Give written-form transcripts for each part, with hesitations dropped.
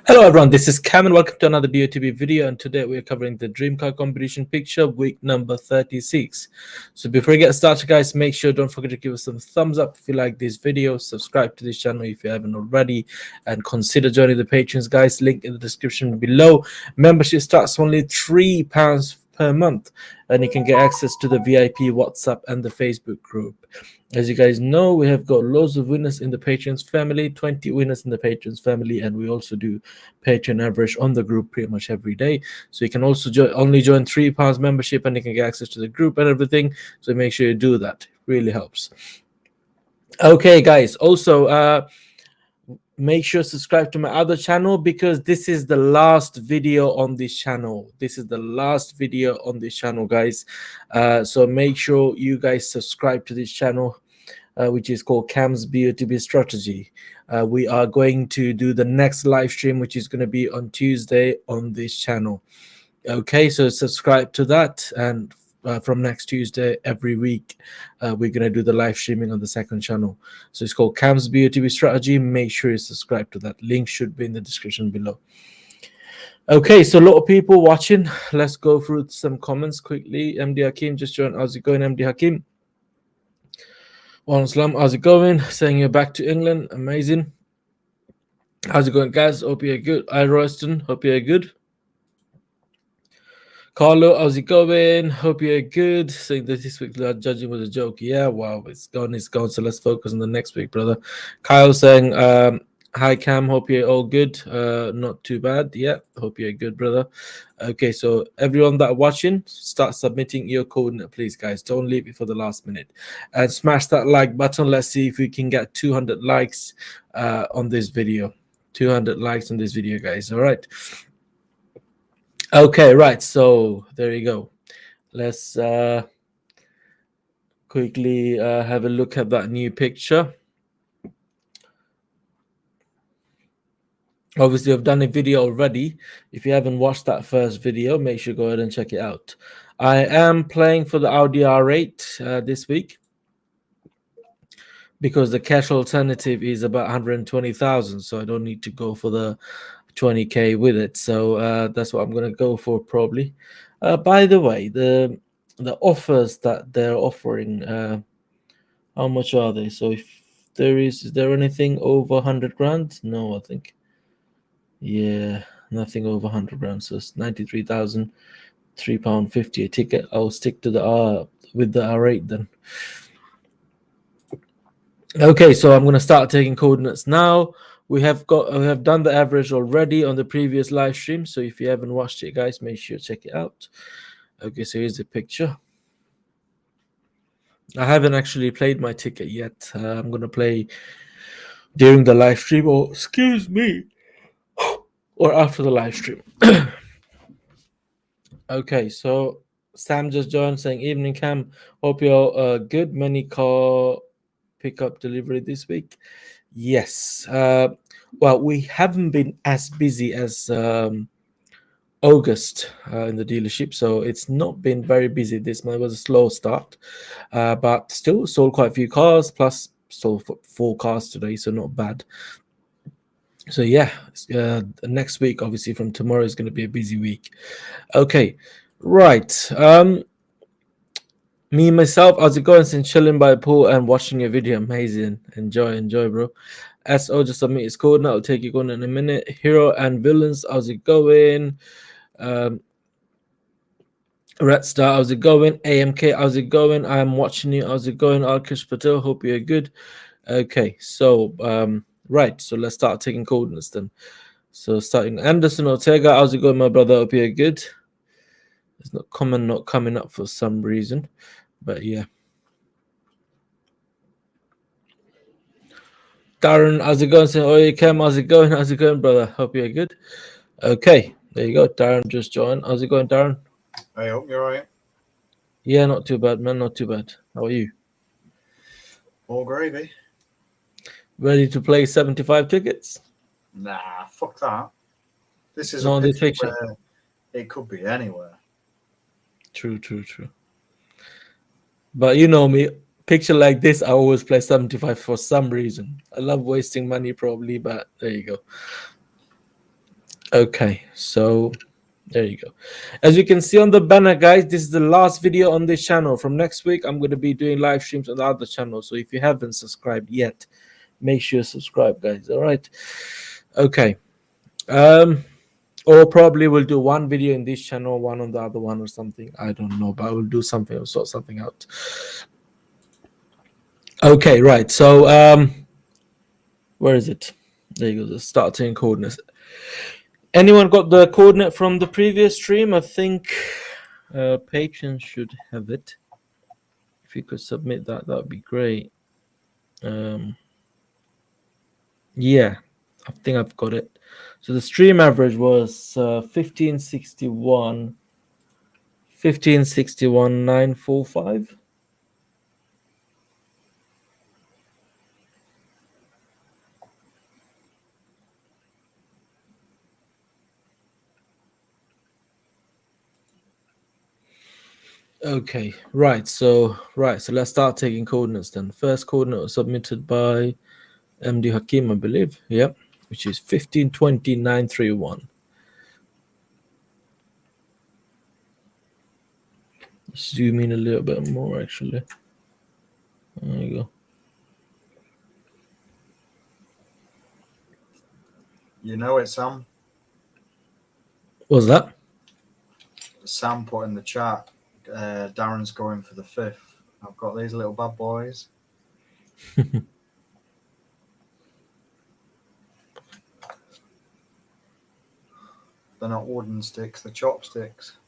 Hello everyone, this is Kam and welcome to another BOTB video, and today we're covering the Dream Car Competition picture week number 36. So before we get started guys, make sure don't forget to give us some thumbs up if you like this video, subscribe to this channel if you haven't already, and consider joining the patrons guys, link in the description below. Membership starts only £3 per month and you can get access to the VIP WhatsApp and the Facebook group. As you guys know, we have got loads of winners in the patrons family, 20 winners in the patrons family, and we also do patron average on the group pretty much every day. So you can also only join £3 membership and you can get access to the group and everything. So make sure you do that. It really helps. Okay guys, also make sure to subscribe to my other channel because this is the last video on this channel. This is the last video on this channel guys. So make sure you guys subscribe to this channel, which is called Kam's BOTB Strategy. We are going to do the next live stream, which is going to be on Tuesday on this channel. Okay, so subscribe to that, and from next Tuesday every week we're going to do the live streaming on the second channel. So it's called Kam's BOTB Strategy. Make sure you subscribe to that. Link should be in the description below. Okay, so a lot of people watching. Let's go through some comments quickly. MD Hakim just joined. How's it going, MD Hakim? Islam, how's it going? Saying you're back to England. Amazing. How's it going, guys? Hope you're good. I Royston, hope you're good. Carlo, how's it going? Hope you're good. Saying that this week judging was a joke. Yeah, wow, it's gone. So let's focus on the next week, brother. Kyle saying, hi Kam, hope you're all good. Not too bad. Yeah, hope you're good, brother. Okay, so everyone that watching, start submitting your coordinate, please, guys. Don't leave it for the last minute. And smash that like button. Let's see if we can get 200 likes on this video. 200 likes on this video, guys. All right. Okay, right. So there you go. Let's quickly have a look at that new picture. Obviously, I've done a video already. If you haven't watched that first video, make sure you go ahead and check it out. I am playing for the Audi R8 this week because the cash alternative is about 120,000, so I don't need to go for the 20k with it. So that's what I'm going to go for probably. By the way, the offers that they're offering, how much are they? So if there is there anything over 100 grand? No, I think. Yeah, nothing over 100 grand. So it's 93,000, £3.50 a ticket. I'll stick to the with the R8 then. Okay, so I'm going to start taking coordinates now. We have done the average already on the previous live stream. So if you haven't watched it, guys, make sure you check it out. Okay, so here's the picture. I haven't actually played my ticket yet. I'm going to play during the live stream, or excuse me, or after the live stream. Okay, so Sam just joined saying, evening Kam, hope you're good. Many car pickup delivery this week. Yes. Well, we haven't been as busy as August in the dealership, so it's not been very busy this month. It was a slow start, but still sold quite a few cars, plus sold 4 cars today, so not bad. So yeah, next week, obviously from tomorrow, is going to be a busy week. Okay, right. Me myself, how's it going? Since chilling by the pool and watching your video, amazing. Enjoy, bro. SO just submit his code now. I'll take you going in a minute. Hero and villains, how's it going? Red Star, how's it going? AMK, how's it going? I'm watching you. How's it going? Alkish Patel, hope you're good. Okay, so right, so let's start taking coordinates then. So starting Anderson Ortega, how's it going, my brother? Hope you're good. It's not coming up for some reason, but yeah. Darren, how's it going? Oh, Kam, how's it going? How's it going, brother? Hope you're good. Okay, there you go. Darren just joined. How's it going, Darren? I hope you're right. Yeah, not too bad, man. Not too bad. How are you? All gravy. Ready to play 75 tickets? Nah, fuck that. This is No, a this picture picture. where it could be anywhere. True. But you know me, picture like this, I always play 75 for some reason. I love wasting money probably, but there you go. Okay, so there you go. As you can see on the banner, guys, this is the last video on this channel. From next week, I'm going to be doing live streams on the other channel. So if you haven't subscribed yet, make sure you subscribe, guys. All right. Okay. Or probably we'll do one video in this channel, one on the other one, or something. I don't know, but I will do something or sort something out. Okay, right. So where is it? There you go. The starting coordinates. Anyone got the coordinate from the previous stream? I think Patreon should have it. If you could submit that, that would be great. Yeah, I think I've got it. So the stream average was 1561, 945. Okay, right. So let's start taking coordinates then. First coordinate was submitted by MD Hakim, I believe. Yep, which is 1520,931. Zoom in a little bit more, actually. There you go. You know it, Sam. What's that? Sam put in the chat. Darren's going for the 5th. I've got these little bad boys. They're not wooden sticks, they're chopsticks.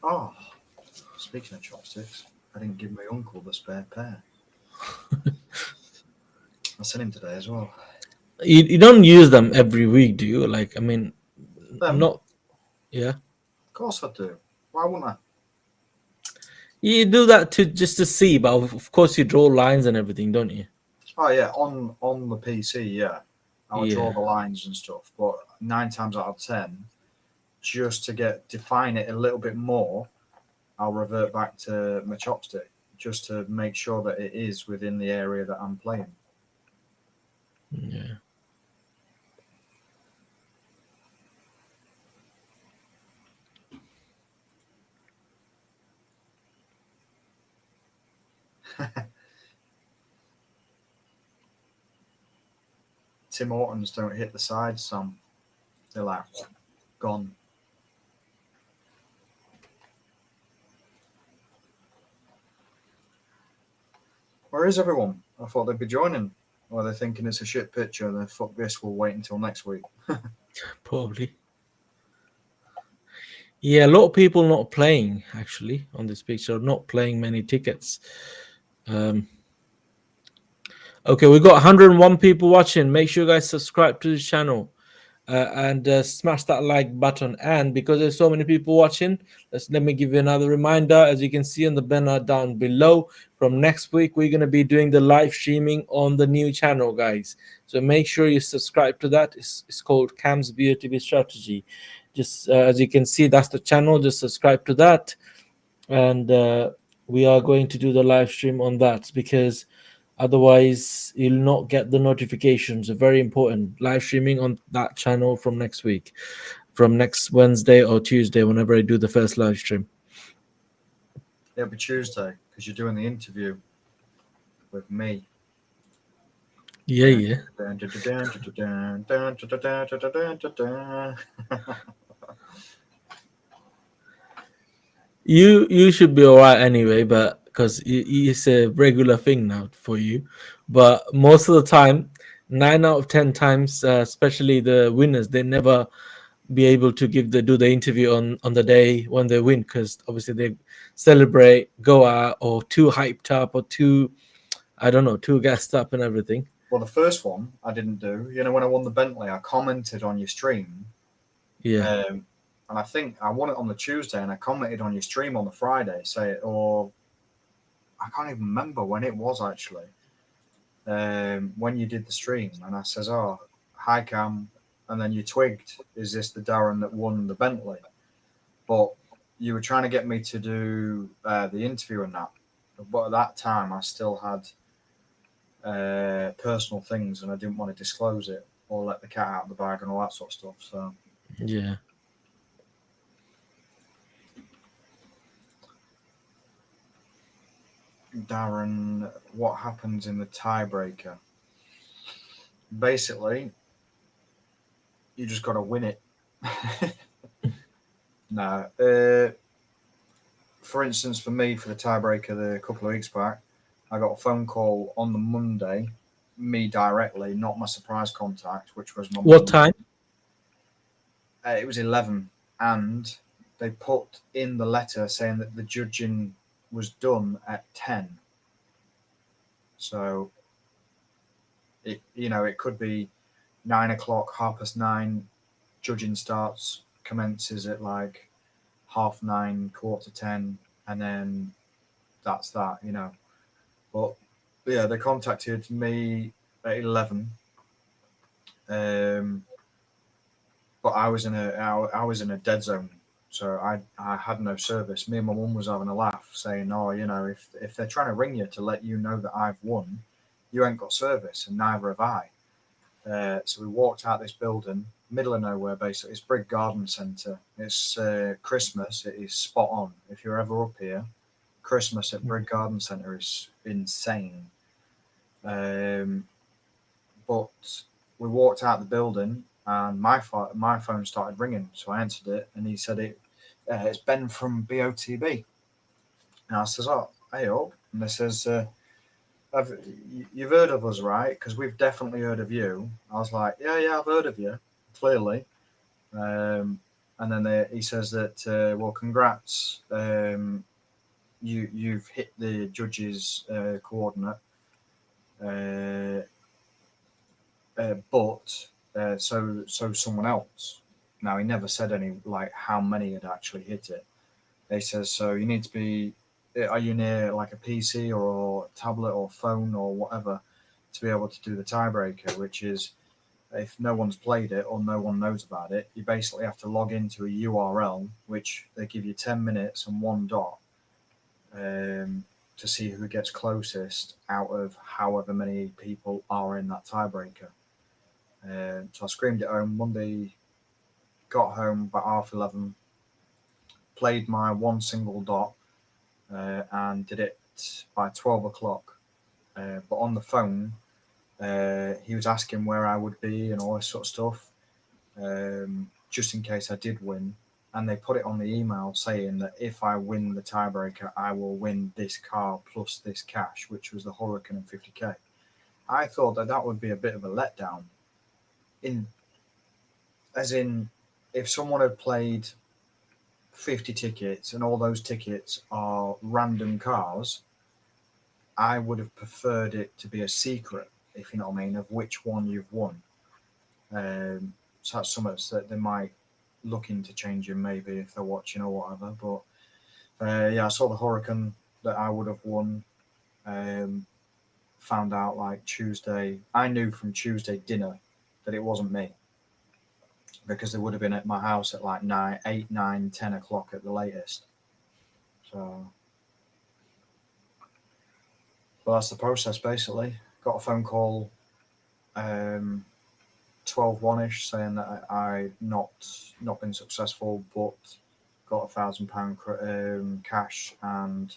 Oh, speaking of chopsticks, I didn't give my uncle the spare pair. I sent him today as well. You don't use them every week, do you? Like, I mean, not. Yeah. Of course I do. Why wouldn't I? You do that just to see, but of course you draw lines and everything, don't you? Oh yeah, on the PC, yeah. I'll draw Yeah. the lines and stuff, but 9 times out of 10, just to define it a little bit more, I'll revert back to my chopstick just to make sure that it is within the area that I'm playing. Yeah. Tim Hortons don't hit the sides, Sam. They're like gone. Where is everyone? I thought they'd be joining. Or they're thinking it's a shit picture, then fuck this, we'll wait until next week. Probably. Yeah, a lot of people not playing actually on this picture, not playing many tickets. Okay, we got 101 people watching. Make sure you guys subscribe to the channel and smash that like button. And because there's so many people watching, let me give you another reminder. As you can see on the banner down below, from next week we're going to be doing the live streaming on the new channel, guys. So make sure you subscribe to that. It's called Kam's BOTB Strategy. Just as you can see, that's the channel. Just subscribe to that, and we are going to do the live stream on that because otherwise you'll not get the notifications. Very important. Live streaming on that channel from next week, from next Wednesday or Tuesday, whenever I do the first live stream. It'll be Tuesday because you're doing the interview with me. Yeah. You should be all right anyway, but because it's a regular thing now for you. But most of the time, 9 out of 10 times, especially the winners, they never be able to do the interview on the day when they win, because obviously they celebrate, go out, or too hyped up, or too, I don't know, too gassed up and everything. Well, the first one I didn't do. You know, when I won the Bentley, I commented on your stream. Yeah. And I think I won it on the Tuesday, and I commented on your stream on the Friday, or I can't even remember when it was actually. When you did the stream, and I says, "Oh, hi Cam," and then you twigged, "Is this the Darren that won the Bentley?" But you were trying to get me to do the interview and that. But at that time, I still had personal things, and I didn't want to disclose it or let the cat out of the bag and all that sort of stuff. So Yeah. Darren, what happens in the tiebreaker? Basically, you just got to win it. No. For instance, for me, for the tiebreaker, a couple of weeks back, I got a phone call on the Monday, me directly, not my surprise contact, which was my What mum. time? It was 11, and they put in the letter saying that the judging was done at 10. So it could be 9 o'clock, 9:30. Judging commences at like 9:30, 9:45, and then that's that. But yeah, they contacted me at 11. But I was in a dead zone, so I had no service. Me and my mum was having a laugh, saying, "Oh, if they're trying to ring you to let you know that I've won, you ain't got service, and neither have I." So we walked out this building, middle of nowhere, basically. It's Brig Garden Centre. It's Christmas. It is spot on. If you're ever up here, Christmas at Brig Garden Centre is insane. But we walked out the building, and my phone started ringing. So I answered it, and he said, it's Ben from BOTB. And I says, "Oh, hey up." And they says, "You've heard of us, right? Because we've definitely heard of you." I was like, "Yeah, I've heard of you, clearly." And then he says that, "Well, congrats. You've hit the judge's coordinate. But so someone else." Now he never said any like how many had actually hit it. He says, "So you need to be. Are you near like a PC or a tablet or phone or whatever to be able to do the tiebreaker? Which is, if no one's played it or no one knows about it, you basically have to log into a URL, which they give you 10 minutes and one dot to see who gets closest out of however many people are in that tiebreaker." So I screamed it home Monday, got home about 11:30, played my one single dot, and did it by 12 o'clock. But on the phone, he was asking where I would be and all this sort of stuff, just in case I did win. And they put it on the email saying that if I win the tiebreaker, I will win this car plus this cash, which was the Hurricane and 50k. I thought that would be a bit of a letdown. As in, if someone had played 50 tickets and all those tickets are random cars, I would have preferred it to be a secret, if you know what I mean, of which one you've won. So that's something that they might look into changing maybe if they're watching or whatever. But yeah, I saw the Hurricane that I would have won. Found out like Tuesday. I knew from Tuesday dinner that it wasn't me, because they would have been at my house at like 8, 9, 10 o'clock at the latest. So, well, that's the process basically. Got a phone call 12:01ish saying that I not been successful, but got £1,000 cash, and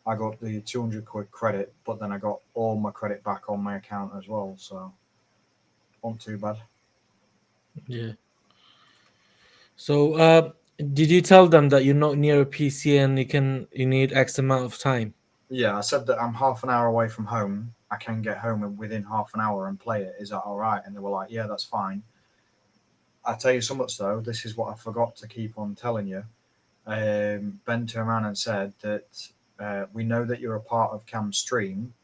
I got the 200 quid credit, but then I got all my credit back on my account as well. So, not too bad. Yeah. So, did you tell them that you're not near a PC and you need X amount of time? Yeah, I said that I'm half an hour away from home. I can get home within half an hour and play it. Is that all right? And they were like, "Yeah, that's fine." I tell you so much though. This is what I forgot to keep on telling you. Ben turned around and said that we know that you're a part of Cam's stream,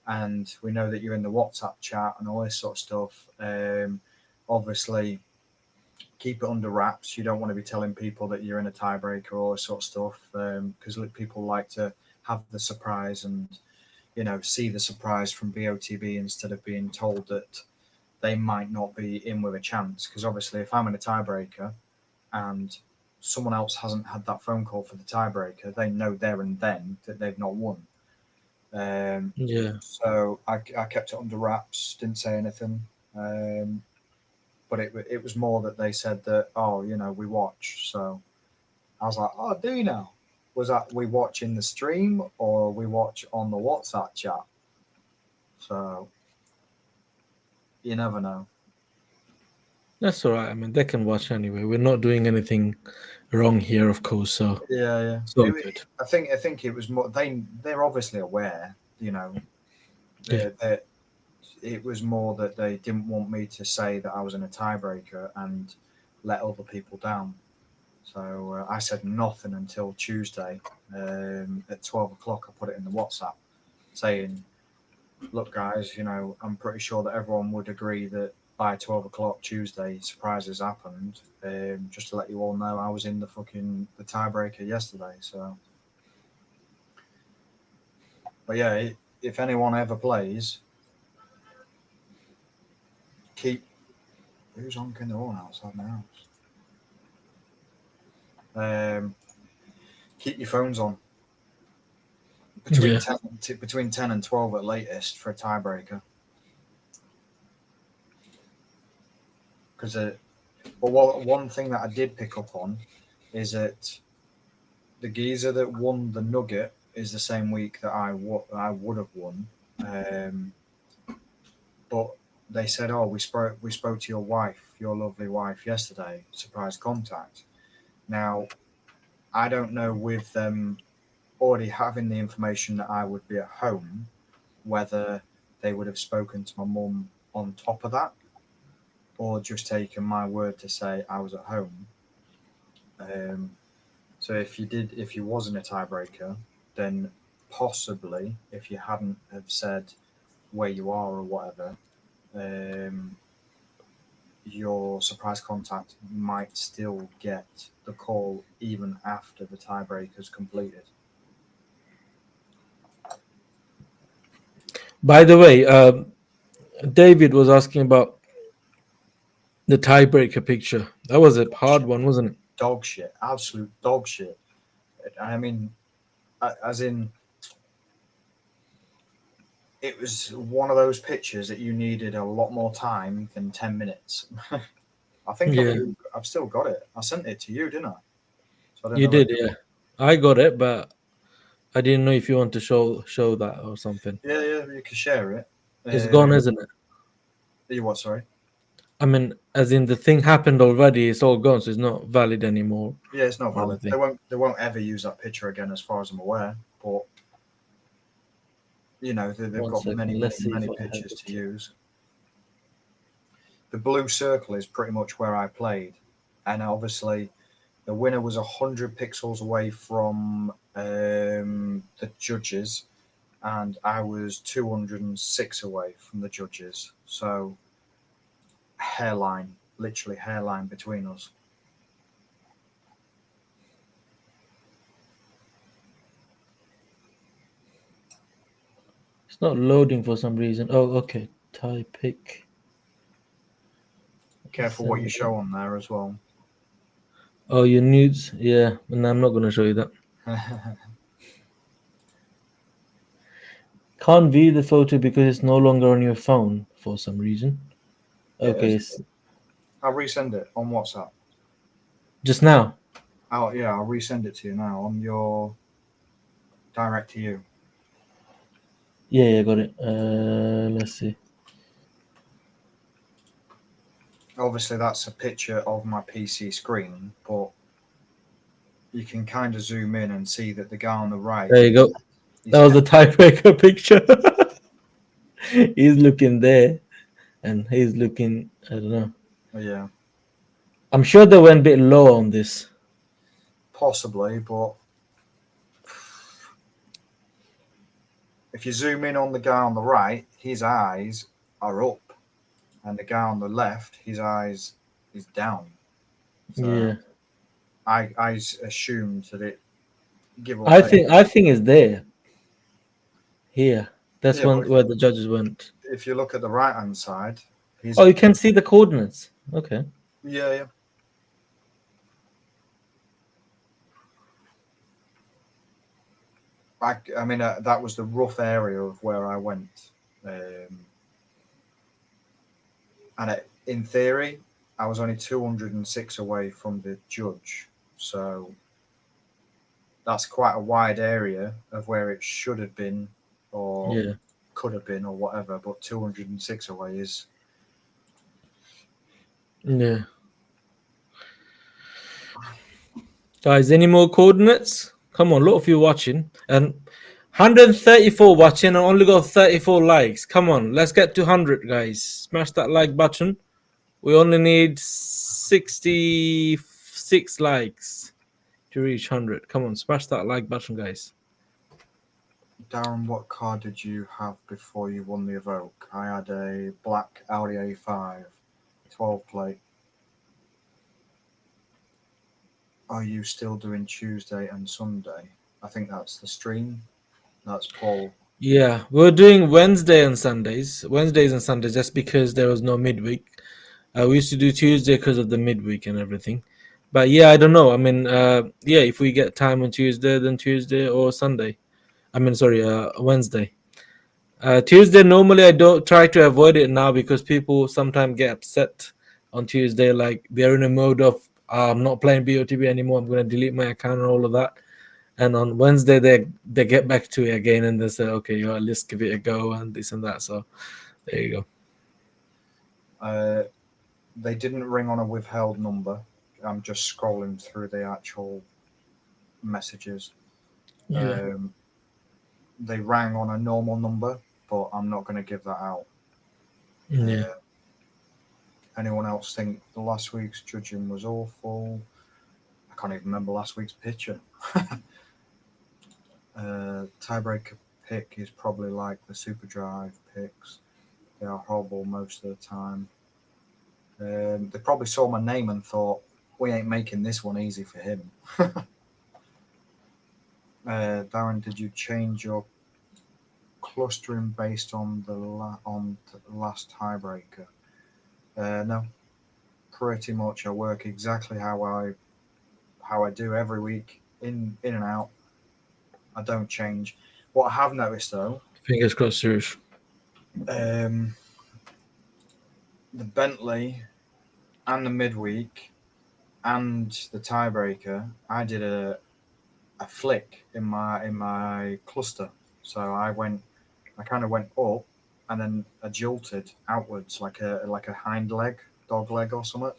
and we know that you're in the WhatsApp chat and all this sort of stuff. Obviously, keep it under wraps. You don't want to be telling people that you're in a tiebreaker or all this sort of stuff, because people like to have the surprise and see the surprise from BOTB instead of being told that they might not be in with a chance. Because obviously, if I'm in a tiebreaker and someone else hasn't had that phone call for the tiebreaker, they know there and then that they've not won. Yeah. So I kept it under wraps, didn't say anything. But it was more that they said that, oh, you know, we watch. So I was like, oh, do you know? Was that we watch in the stream or we watch on the WhatsApp chat? So you never know. That's all right. I mean, they can watch anyway. We're not doing anything wrong here, of course. So Yeah. it's all good. I think it was more they're obviously aware, you know, Yeah. that it was more that they didn't want me to say that I was in a tiebreaker and let other people down. So I said nothing until Tuesday at 12 o'clock. I put it in the WhatsApp saying, look, guys, you know, I'm pretty sure that everyone would agree that by 12 o'clock Tuesday, surprises happened. Just to let you all know, I was in the tiebreaker yesterday. So, but yeah, if anyone ever plays, keep who's honking the horn outside my house. Keep your phones on between Yeah. 10 and 12 at latest for a tiebreaker. Because one thing that I did pick up on is that the geezer that won the nugget is the same week that I would have won, but they said, "Oh, we spoke to your wife, your lovely wife, yesterday. Surprise contact." Now, I don't know with them already having the information that I would be at home, whether they would have spoken to my mum on top of that, or just taken my word to say I was at home. So if you wasn't a tiebreaker, then possibly if you hadn't have said where you are or whatever, your surprise contact might still get the call even after the tiebreaker's completed. By the way, David was asking about the tiebreaker picture. That was a hard one, wasn't it? Dog shit, absolute dog shit. I mean, as in, it was one of those pictures that you needed a lot more time than 10 minutes. I think Yeah. I've still got it. I sent it to you, didn't I? So I don't You know. did, yeah. I got it, but I didn't know if you want to show that or something. Yeah, you can share it. It's gone, isn't it? You what? Sorry. I mean, as in the thing happened already. It's all gone, so it's not valid anymore. Yeah, it's not or valid. anything. They won't ever use that picture again, as far as I'm aware. But you know, they've One got second. Let's see many if I have pictures it. to use. The blue circle is pretty much where I played, and obviously, the winner was 100 pixels away from the judges, and I was 206 away from the judges. So, hairline, literally hairline between us. It's not loading for some reason. Oh, okay. Tie pick. Careful what you show on there as well. Oh, your nudes. Yeah, and I'm not going to show you that. Can't view the photo because it's no longer on your phone for some reason. Okay, I'll resend it on WhatsApp. just now. I'll resend it to you now on your direct to you. Yeah, got it. Let's see. Obviously, that's a picture of my PC screen, but you can kind of zoom in and see that the guy on the right. There you go. That was the tiebreaker picture. He's looking there, and he's looking. I don't know. Yeah, I'm sure they went a bit low on this. possibly, but if you zoom in on the guy on the right, his eyes are up, and the guy on the left, his eyes is down. So Yeah, I assumed that it give or I take. think it's there. Here, that's Yeah, but one where the judges went. if you look at the right hand side, he's Oh, you can see the coordinates. Okay. yeah. I mean, that was the rough area of where I went. And in theory, I was only 206 away from the judge. So that's quite a wide area of where it should have been or Yeah. could have been or whatever. But 206 away is... Yeah. Guys, any more coordinates? Come on, a lot of you watching. And 134 watching and only got 34 likes. Come on, let's get to 100, guys. Smash that like button. We only need 66 likes to reach 100. Come on, smash that like button, guys. Darren, what car did you have before you won the Evoque? I had a black Audi A5, 12 plate. Are you still doing Tuesday and Sunday? I think that's the stream. That's Paul. Yeah, we're doing Wednesdays and Sundays just because there was no midweek. We used to do Tuesday because of the midweek and everything. But yeah, I don't know. I mean, yeah, if we get time on Tuesday, then Tuesday or Sunday. I mean, sorry, Wednesday. Tuesday, normally I don't try to avoid it now because people sometimes get upset on Tuesday. Like they're in a mode of, I'm not playing BOTB anymore. I'm going to delete my account and all of that. And on Wednesday, they get back to it again and they say, okay, let's give it a go and this and that. So there you go. They didn't ring on a withheld number. I'm just scrolling through the actual messages. Yeah. They rang on a normal number, but I'm not going to give that out. Yeah. Anyone else think the last week's judging was awful? I can't even remember last week's picture. Tiebreaker pick is probably like the Super Drive picks. They are horrible most of the time. They probably saw my name and thought, we ain't making this one easy for him. Darren, did you change your clustering based on the last tiebreaker? No, pretty much I work exactly how I do every week, in and out. I don't change. What I have noticed though, Fingers crossed, Suresh. The Bentley and the midweek and the tiebreaker, I did a flick in my cluster. So I kind of went up and then I jolted outwards like a hind leg, dog leg or something.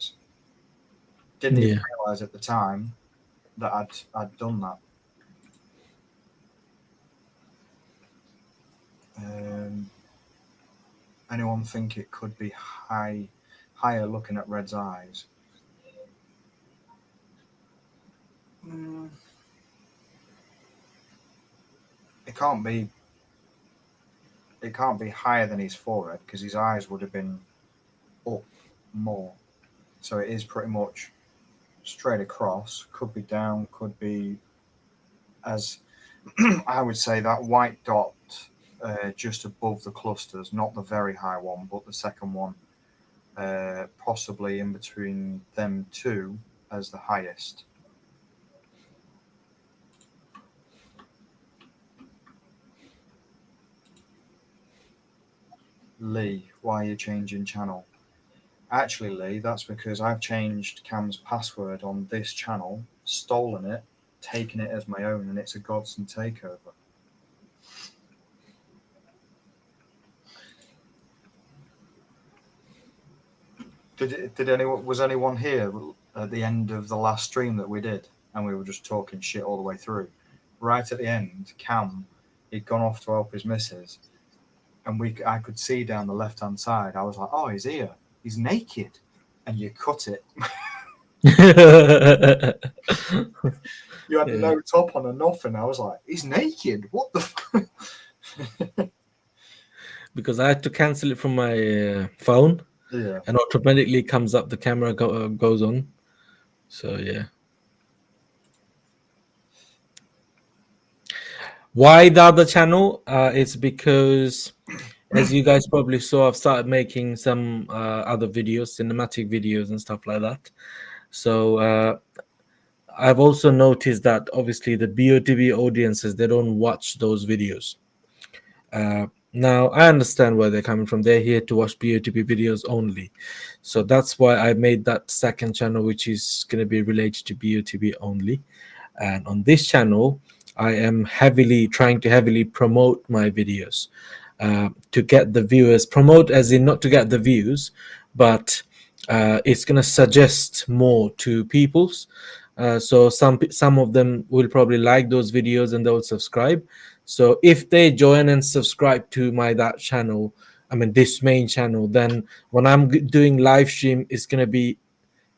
Didn't even realize at the time that I'd done that. Anyone think it could be higher looking at Red's eyes? It can't be higher than his forehead because his eyes would have been up more. So it is pretty much straight across. Could be down, could be, as I would say, that white dot just above the clusters, not the very high one, but the second one, possibly in between them two as the highest. Lee, why are you changing channel? Actually, Lee, that's because I've changed Cam's password on this channel, stolen it, taken it as my own, and it's a Godson takeover. Was anyone here at the end of the last stream that we did, and we were just talking shit all the way through? Right at the end, Cam, he'd gone off to help his missus, and I could see down the left-hand side. I was like, oh, he's here. He's naked. And you cut it. You had no top on or nothing. I was like, he's naked. What the fuck? Because I had to cancel it from my phone. Yeah. And automatically comes up, the camera goes on. So, yeah. Why the other channel? It's because, as you guys probably saw, I've started making some other videos, cinematic videos and stuff like that. So I've also noticed that obviously the BOTB audiences, they don't watch those videos. Now I understand where they're coming from. They're here to watch BOTB videos only, so that's why I made that second channel, which is going to be related to BOTB only. And on this channel, I am trying to heavily promote my videos, to get the viewers. Promote as in not to get the views, but it's going to suggest more to people's. So some of them will probably like those videos and they'll subscribe. So if they join and subscribe to that channel, I mean this main channel, then when I'm doing live stream, it's going to be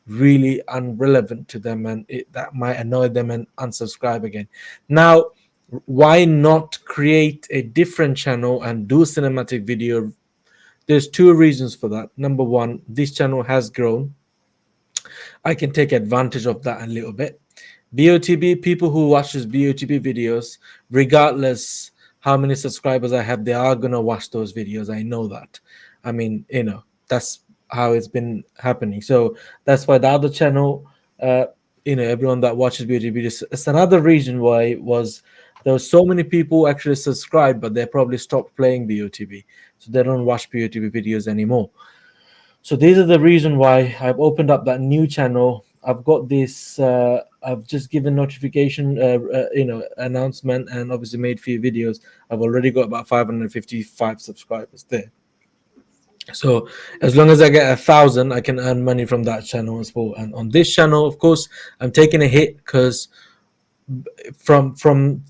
really irrelevant to them, and that might annoy them and unsubscribe again. Now, why not create a different channel and do cinematic video? There's two reasons for that. Number one, this channel has grown. I can take advantage of that a little bit. BOTB, people who watches BOTB videos, regardless how many subscribers I have, they are gonna watch those videos. I know that. I mean, that's how it's been happening. So that's why the other channel, everyone that watches BOTB videos, it's another reason why was there were so many people actually subscribed, but they probably stopped playing BOTB, so they don't watch BOTB videos anymore. So these are the reason why I've opened up that new channel. I've got this. I've just given notification, announcement, and obviously made few videos. I've already got about 555 subscribers there. So as long as I get 1,000, I can earn money from that channel as well. And on this channel, of course, I'm taking a hit because from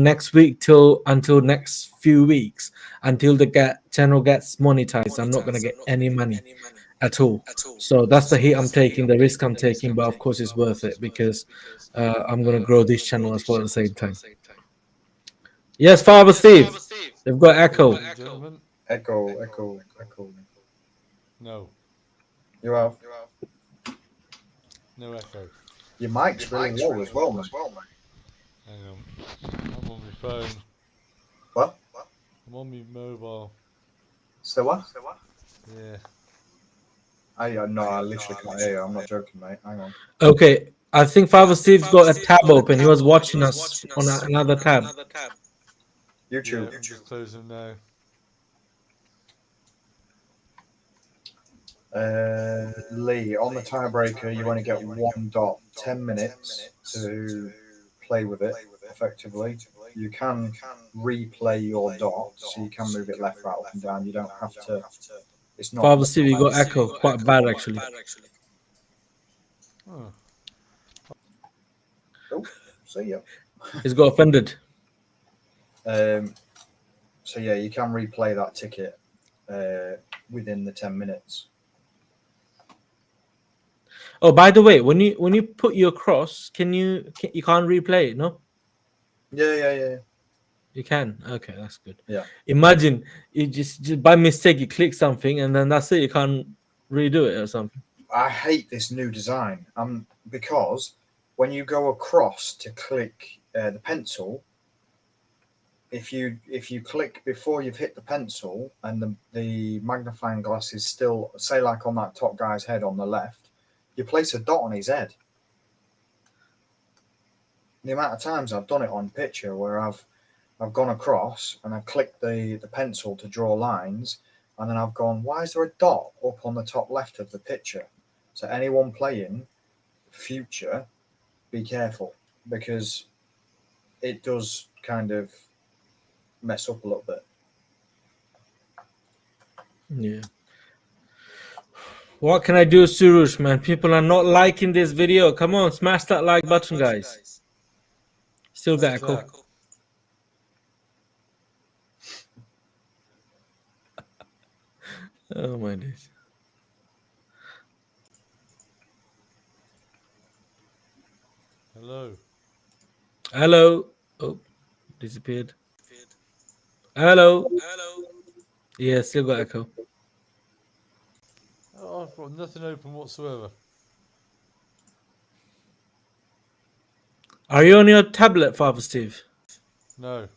next week until next few weeks, until the channel gets monetized, I'm not gonna get any money at all. So that's the hit I'm taking, the risk I'm taking, but of course it's worth it because I'm gonna grow this channel as well at the same time. Yes, Father Steve, they've got echo. Echo. No. You have. No echo. Your mic's really low as well, man. Hang on. I'm on my phone. What? I'm on my mobile. So what? Yeah. No, I literally can't hear you. I'm not joking, mate. Hang on. Okay, I think Father Steve's got a tab open. He was watching us on another tab. YouTube. Yeah, I'm just closing now. Lee, on the tiebreaker, you only get 10 minutes to play with it effectively. You can replay your dot, so you can move it left, right, up and down. You don't have to. It's not. Father Steve, you got echo, quite bad actually. Oh. Oh, see ya. He's got offended. So yeah, you can replay that ticket within the 10 minutes. Oh, by the way, when you put your cross, you can't replay it, no? Yeah. You can. Okay, that's good. Yeah. Imagine you just by mistake you click something and then that's it. You can't redo it or something. I hate this new design. Because when you go across to click the pencil, if you click before you've hit the pencil and the magnifying glass is still, say like on that top guy's head on the left, you place a dot on his head. The amount of times I've done it on picture where I've gone across and I've clicked the pencil to draw lines, and then I've gone, why is there a dot up on the top left of the picture? So anyone playing future, be careful, because it does kind of mess up a little bit. Yeah. What can I do, Surush, man? People are not liking this video. Come on, smash that like button, guys. Still got echo. Oh my days. Hello. Oh, disappeared. Hello. Yeah, still got echo. Oh, I've got nothing open whatsoever. Are you on your tablet, Father Steve? No.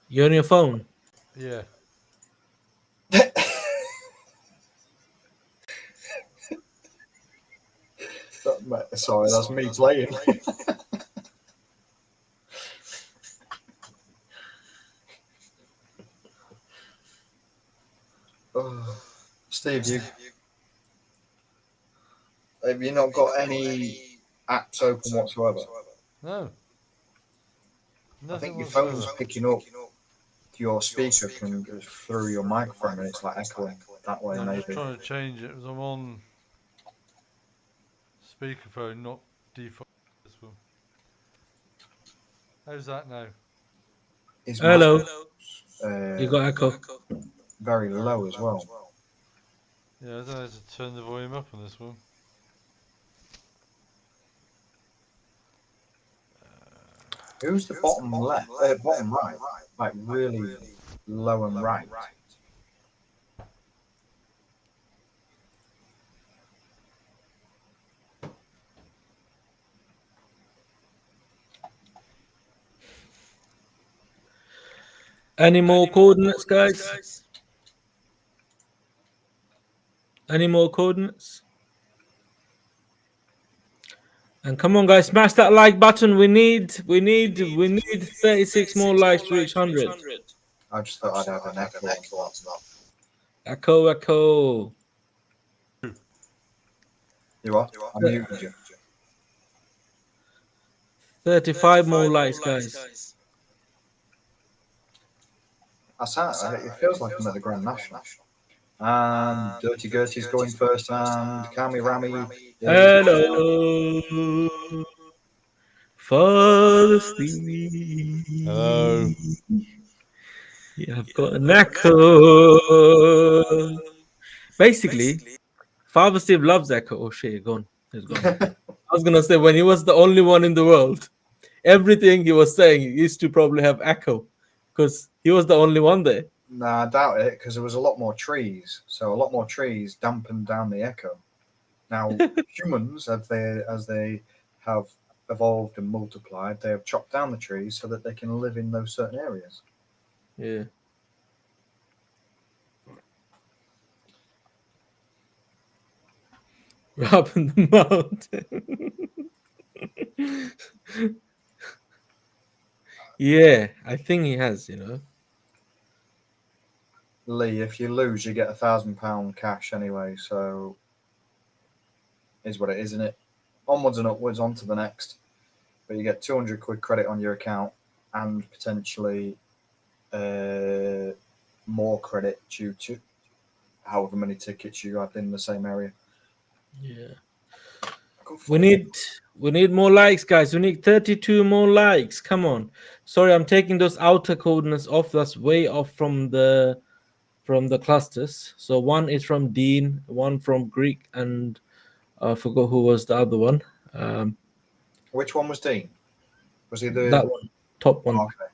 You're on your phone? Yeah. Sorry, that's me playing. Oh, Steve, have you not got any apps open whatsoever? No. I think Nothing your whatsoever. phone's picking up your speaker from through your microphone, and it's like echoing that way. No, I'm Maybe. just trying to change it because I'm on speakerphone, not default. This one. How's that now? Is Hello. uh, You got echo. very low as well. Yeah, I don't know how to turn the volume up on this one. Who's the bottom left? Bottom right, like really low and right. Any more coordinates, guys? Any more coordinates? And come on, guys, smash that like button. We need 36 more likes to reach 100. I just thought I'd have an echo on top. Echo. You what? I muted you. 35 more likes, guys. It feels like I'm at the Grand National. And Dirty Gertie's going first, and Kami Rami. Hello. Fall asleep. Hello. Yeah, I've got an echo. Basically, Father Steve loves echo. Oh shit, gone. He's gone. I was gonna say when he was the only one in the world, everything he was saying used to probably have echo because he was the only one there. Nah, I doubt it, because there was a lot more trees. So a lot more trees dampened down the echo. Now humans, as they have evolved and multiplied, they have chopped down the trees so that they can live in those certain areas. Yeah. Up in the mountain. Yeah, I think he has, Lee, if you lose, you get £1,000 cash anyway. So is what it is, isn't it? Onwards and upwards, on to the next. But you get 200 quid credit on your account and potentially more credit due to however many tickets you have in the same area. Yeah. We need more likes, guys. We need 32 more likes. Come on. Sorry, I'm taking those outer coordinates off. That's way off from the clusters. So one is from Dean, one from Greek, and I forgot who was the other one. Which one was Dean? Was he That one, top one. Okay.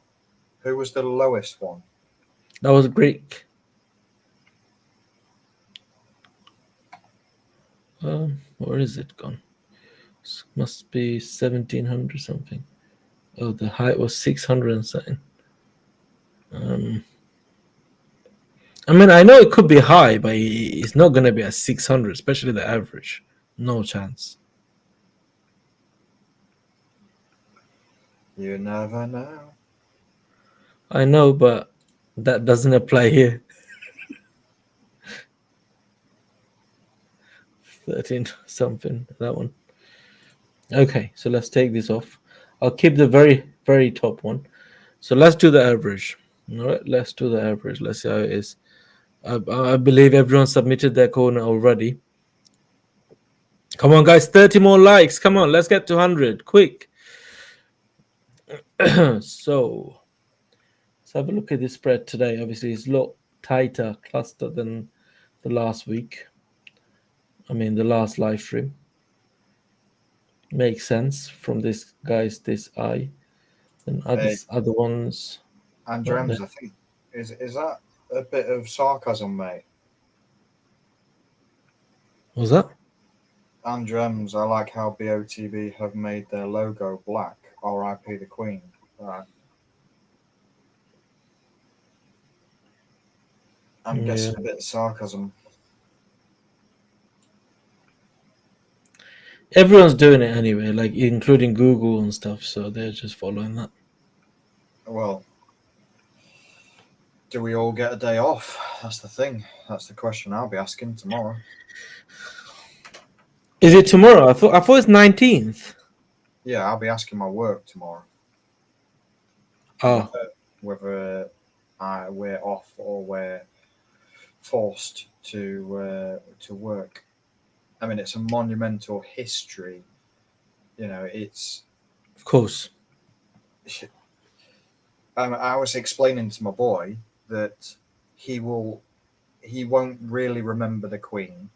Who was the lowest one? That was Greek. Where is it gone? Must be 1700 something. Oh, the height was 600 and something. I mean, I know it could be high, but it's not going to be at 600, especially the average. No chance. You never know. I know, but that doesn't apply here. 13 something, that one. Okay, so let's take this off. I'll keep the very, very top one. So let's do the average. All right, let's do the average. Let's see how it is. I believe everyone submitted their corner already. Come on, guys, 30 more likes. Come on, let's get to 100. Quick. So let's have a look at this spread today. Obviously, it's a lot tighter cluster than the last week. I mean, the last live stream. Makes sense from this eye. And other ones. Andrems, I think is that a bit of sarcasm, mate? Was that? Andrems, I like how BOTB have made their logo black. R.I.P. the Queen. Right. I'm guessing a bit of sarcasm. Everyone's doing it anyway, like including Google and stuff. So they're just following that. Well, do we all get a day off? That's the thing. That's the question I'll be asking tomorrow. Is it tomorrow? I thought it's 19th. Yeah, I'll be asking my work tomorrow Oh, whether we're off or we're forced to work. I mean, it's a monumental history. You know, it's. of course. I was explaining to my boy that he won't really remember the Queen.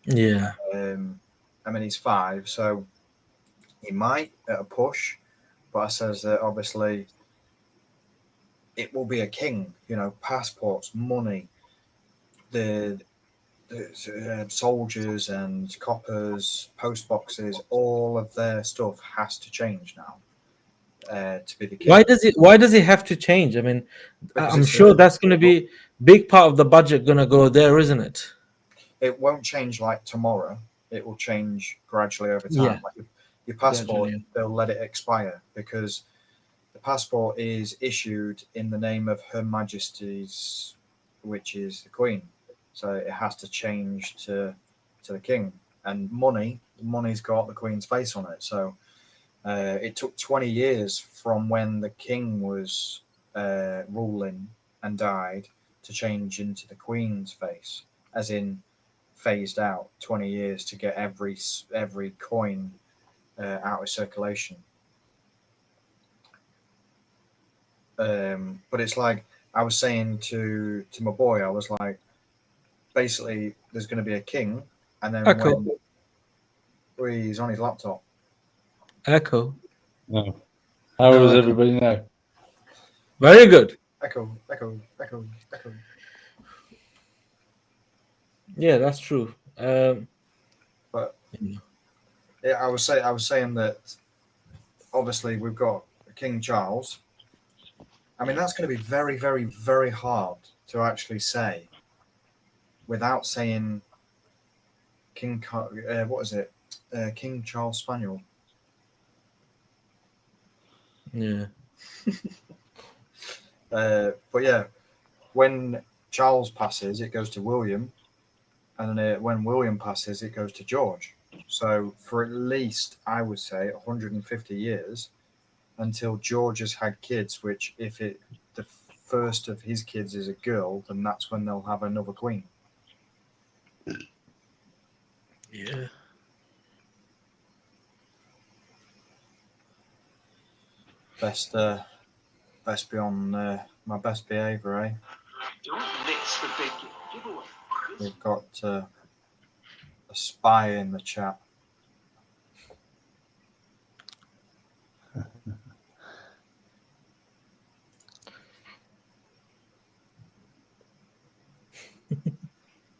Yeah. I mean, he's 5, so he might at a push, but I says that obviously it will be a king. You know, passports, money, the soldiers and coppers, post boxes, all of their stuff has to change now to be the king. Why does it have to change? I mean, Because I'm it's sure that's going to be big part of the budget going to go there, isn't it? It won't change like tomorrow. It will change gradually over time. Yeah. Like your passport, Gradually. they'll let it expire because the passport is issued in the name of Her Majesty's, which is the Queen. So it has to change to the King. And money's got the Queen's face on it. So it took 20 years from when the King was ruling and died to change into the Queen's face, as in phased out 20 years to get every coin out of circulation. But it's like I was saying to my boy, I was like, basically, there's going to be a king, and then Echo. when he's on his laptop. Echo. No. How No, does echo. everybody know? Very good. Echo. Yeah, that's true. But yeah, I was saying that obviously we've got King Charles. I mean, that's going to be very, very, very hard to actually say without saying what is it? King Charles Spaniel. Yeah. But yeah, when Charles passes, it goes to William, and then when William passes, it goes to George. So for at least, I would say, 150 years until George has had kids. Which, if the first of his kids is a girl, then that's when they'll have another queen. Yeah. Best be on my best behaviour, eh? Don't miss the big giveaway. We've got a spy in the chat.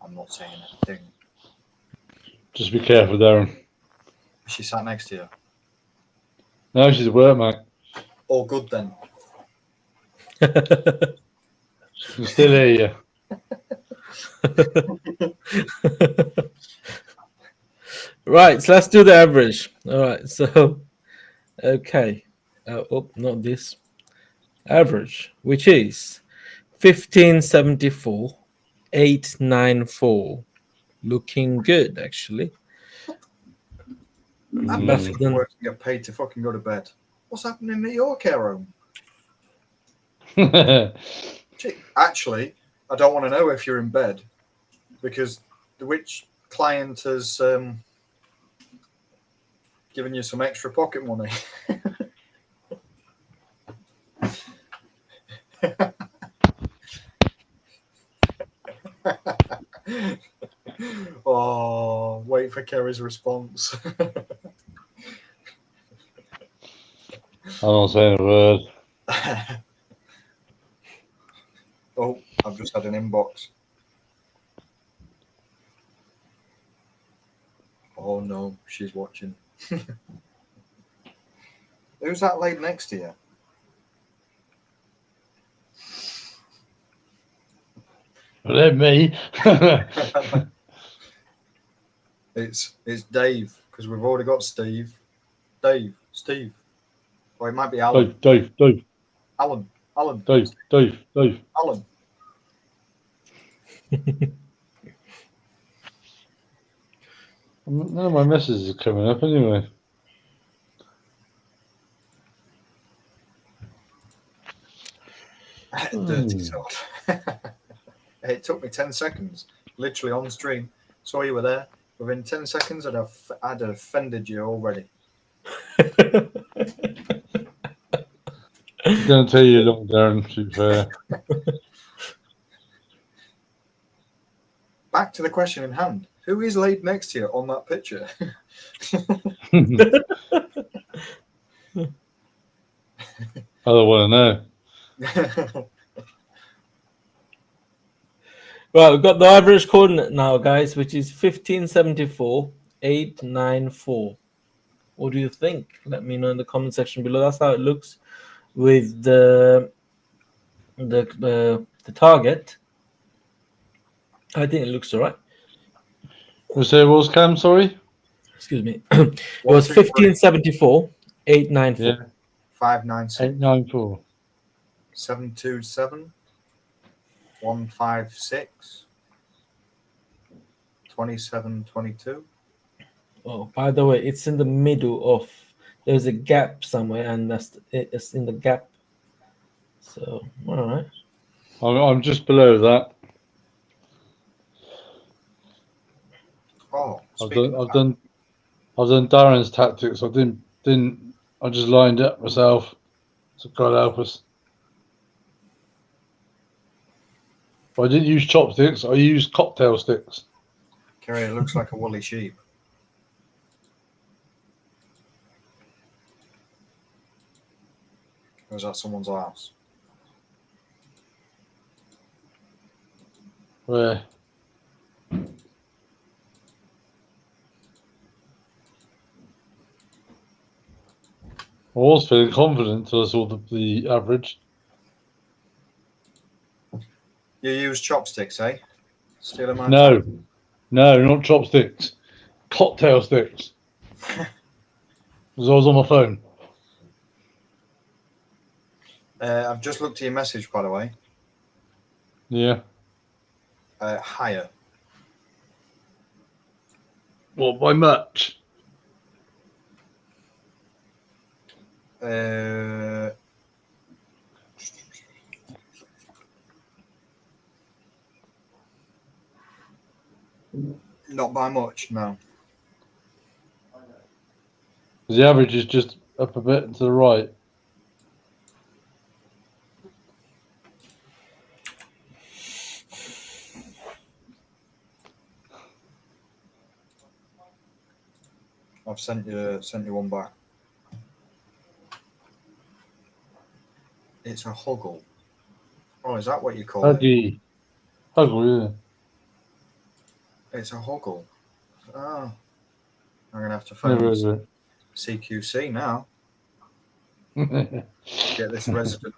I'm not saying anything. Just be careful, Darren. She sat next to you. No, she's at work, mate. All good then. She can still hear you. Right, so let's do the average. All right, so okay. Not this. Average, which is 1574, 894. Looking good, actually. I'm Better not than working, get paid to fucking go to bed. What's happening at your care home? Gee, actually, I don't want to know if you're in bed because which client has given you some extra pocket money? Oh, wait for Kerry's response. I'm not saying a word. Oh, I've just had an inbox. Oh no, she's watching. Who's that lady next to you? Let me. It's Dave because we've already got Steve. Steve. Or it might be Alan. Dave. Alan. Dave. Alan. None of my messages are coming up anyway. Dirty sod. It took me 10 seconds, literally on stream. Saw you were there. Within 10 seconds, I'd offended you already. I'm going to tell you long, Darren, to be fair. Back to the question in hand. Who is laid next to you on that picture? I don't want to know. Right, we've got the average coordinate now, guys, which is 1574.894. What do you think? Let me know in the comment section below. That's how it looks with the target. I think it looks all right. Was there was Cam? Sorry. Excuse me. It was 1574.894. Yeah. 596. 894. 727. 156. 2722. Oh, by the way, it's in the middle of. There's a gap somewhere, and it's in the gap. So, all right. I'm just below that. Oh, I've done Darren's tactics. I just lined it up myself. So God help us. I didn't use chopsticks. I used cocktail sticks. Kerry, it looks like a woolly sheep. Or is that someone's house? Where? I was feeling confident until I saw the average. You use chopsticks, eh? Stealing my No, not chopsticks. Cocktail sticks. Because I was on my phone. I've just looked at your message, by the way. Yeah. Higher. What, by much? Not by much, no. The average is just up a bit to the right. I've sent you one back. It's a huggle. Oh, is that what you call it? Huggle, yeah. It's a huggle. Oh. I'm going to have to Never phone heard of CQC now. it. Get this resident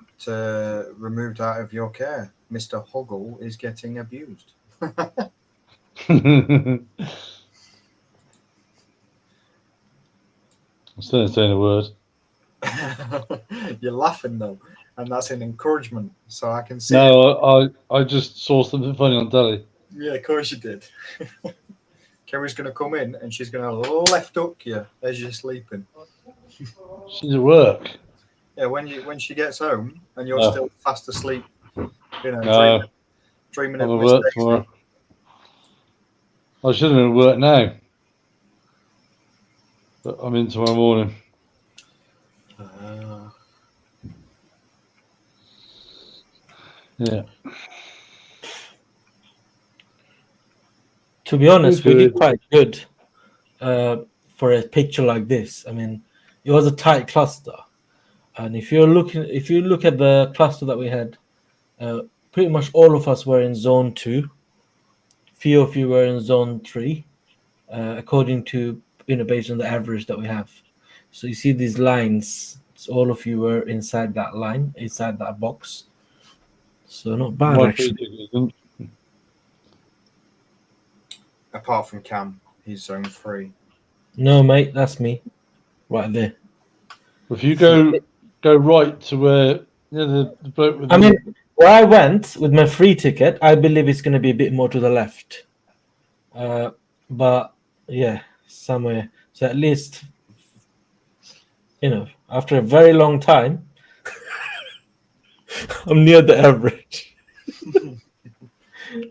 removed out of your care. Mr. Huggle is getting abused. I'm still not saying a word. You're laughing though, and that's an encouragement. So I can see. No, I just saw something funny on telly. Yeah, of course you did. Kerry's going to come in and she's going to left hook you as you're sleeping. She's at work. Yeah, when she gets home and you're No. still fast asleep, you know, No, dreaming I'm of at work mistakes. tomorrow. I should have been at work now. But I'm in tomorrow morning. Yeah. To be honest, we Okay. did quite good for a picture like this. I mean, it was a tight cluster, and if you look at the cluster that we had, pretty much all of us were in zone 2. Few of you were in zone 3, according to based on the average that we have. So you see these lines. So all of you were inside that line, inside that box. So not bad My actually. free ticket Apart from Cam, he's zone 3. No, mate, that's me, right there. If you go right to where the bloke with I the mean, where I went with my free ticket, I believe it's going to be a bit more to the left. But yeah, somewhere. So at least, after a very long time, I'm near the average.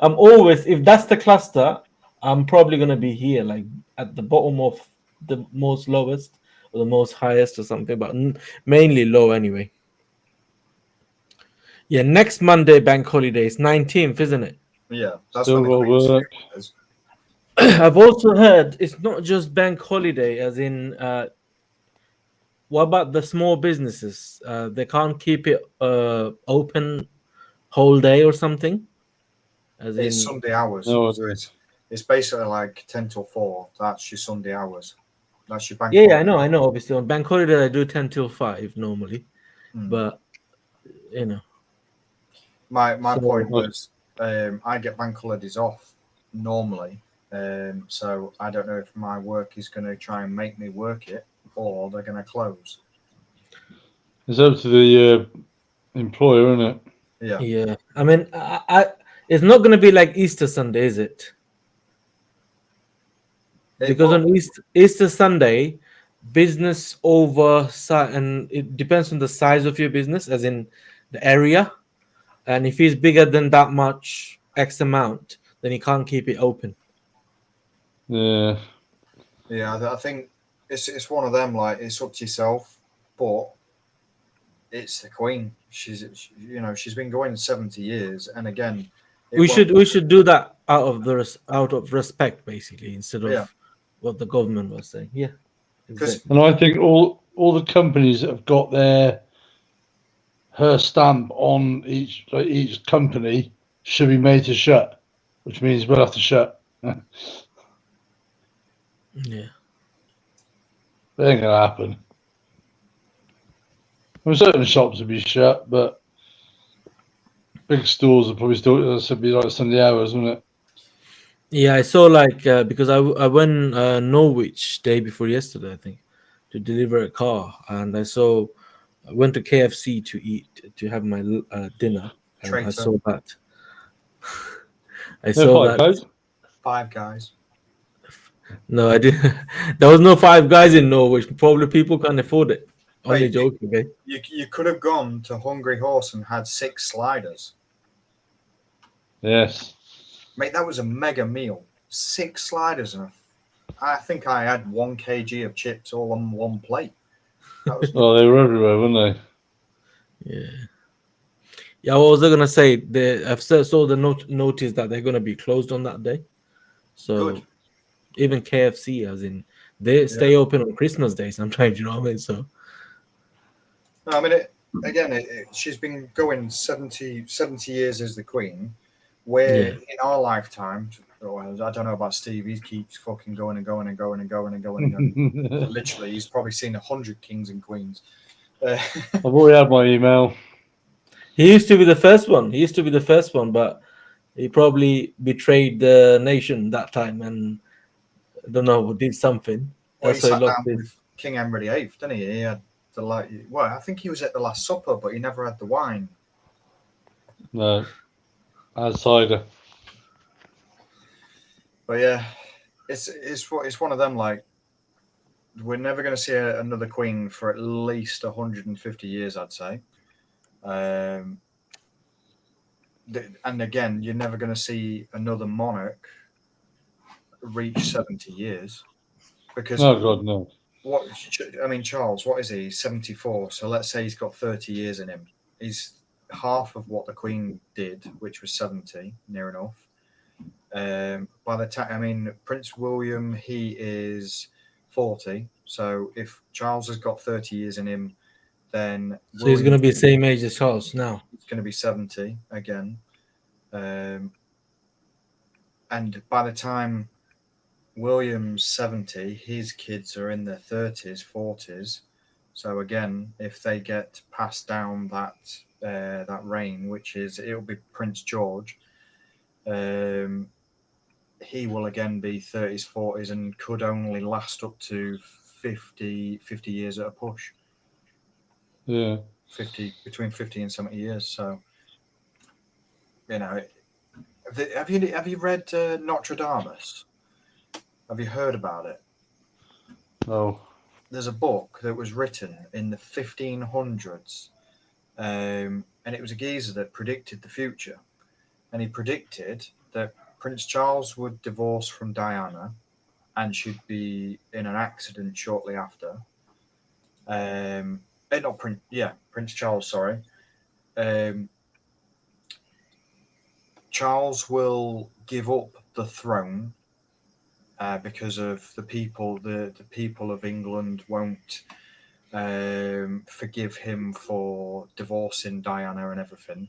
I'm always, if that's the cluster, I'm probably going to be here, like at the bottom of the most lowest or the most highest or something, but mainly low anyway. Yeah, next Monday, bank holiday is 19th, isn't it? Yeah, that's still when the got Queen's work. funeral is. I've also heard it's not just bank holiday, as in, what about the small businesses? They can't keep it open whole day or something, as It's in, Sunday hours. No So idea. it's basically like 10 till 4. That's your Sunday hours. That's your bank yeah, holiday. I know. Obviously, on bank holiday I do 10 till 5 normally, Hmm. but you know, My so point was, I get bank holidays off normally. So I don't know if my work is going to try and make me work it or they're going to close. It's up to the employer, isn't it? Yeah. yeah. I mean, it's not going to be like Easter Sunday, is it? It Because will. on Easter Sunday, business over and it depends on the size of your business, as in the area. And if it's bigger than that much X amount, then you can't keep it open. Yeah. Yeah, I think it's one of them. Like it's up to yourself, but it's the Queen. She's been going 70 years, and again, it We won't. should do that out of respect, basically, instead Yeah, of what the government was saying. Yeah, because exactly. And I think all the companies that have got her stamp on each company should be made to shut, which means we'll have to shut. It Yeah. ain't gonna happen. I mean, certain shops will be shut, but big stores will probably still be like Sunday hours, wouldn't it? Yeah, I saw like because I went Norwich day before yesterday, I think, to deliver a car, and I went to KFC to have my dinner, and I traitor, saw that. I No, saw Five that. Guys. Five Guys. No, I didn't. There was no Five Guys in Norwich. Probably people can't afford it. Only Wait, joking, okay? you could have gone to Hungry Horse and had 6 sliders, Yes. mate. That was a mega meal. 6 sliders, and I think I had 1 kg of chips all on one plate. That was Well, they were everywhere, weren't Yeah. Yeah, what was I gonna say? I've saw the notice that they're gonna be closed on that day. good. So even KFC, as in, they Yeah. stay open on Christmas Day sometimes. You know what I mean? So No, I mean, she's been going 70 years as the Queen. Where yeah, in our lifetime, well, I don't know about Steve, he keeps fucking going and going and going and going and going and going. they? Literally, he's probably seen 100 kings and queens. Uh, I've already had my email. he used to be the first one. He used to be the first one, but he probably betrayed the nation that time, and I don't know, did something. well, he That's why he sat lost down his. with King Henry VIII, didn't he? He had the like. Well, I think he was at the Last Supper, but he never had the wine. No, I had cider. But yeah, it's one of them. Like we're never going to see another Queen for at least 150 years, I'd say. Um, and again, you're never going to see another monarch reach 70 years because Oh God, no. what I mean, Charles, what is he? 74. So let's say he's got 30 years in him. He's half of what the Queen did, which was 70, near enough. By the time, I mean, Prince William, he is 40. So if Charles has got 30 years in him, then So he's William gonna be the same age as Charles now. is going to be 70 again. And by the time William's 70, his kids are in their 30s, 40s. So again, if they get passed down that reign, which is it'll be Prince George, he will again be 30s, 40s, and could only last up to 50 years at a push. Yeah. Between 50 and 70 years. So, have you read Notre Dame? Have you heard about it? No. There's a book that was written in the 1500s, and it was a geezer that predicted the future. And he predicted that Prince Charles would divorce from Diana, and she'd be in an accident shortly after. Prince Charles. Sorry. Charles will give up the throne because of the people. The people of England won't forgive him for divorcing Diana and everything.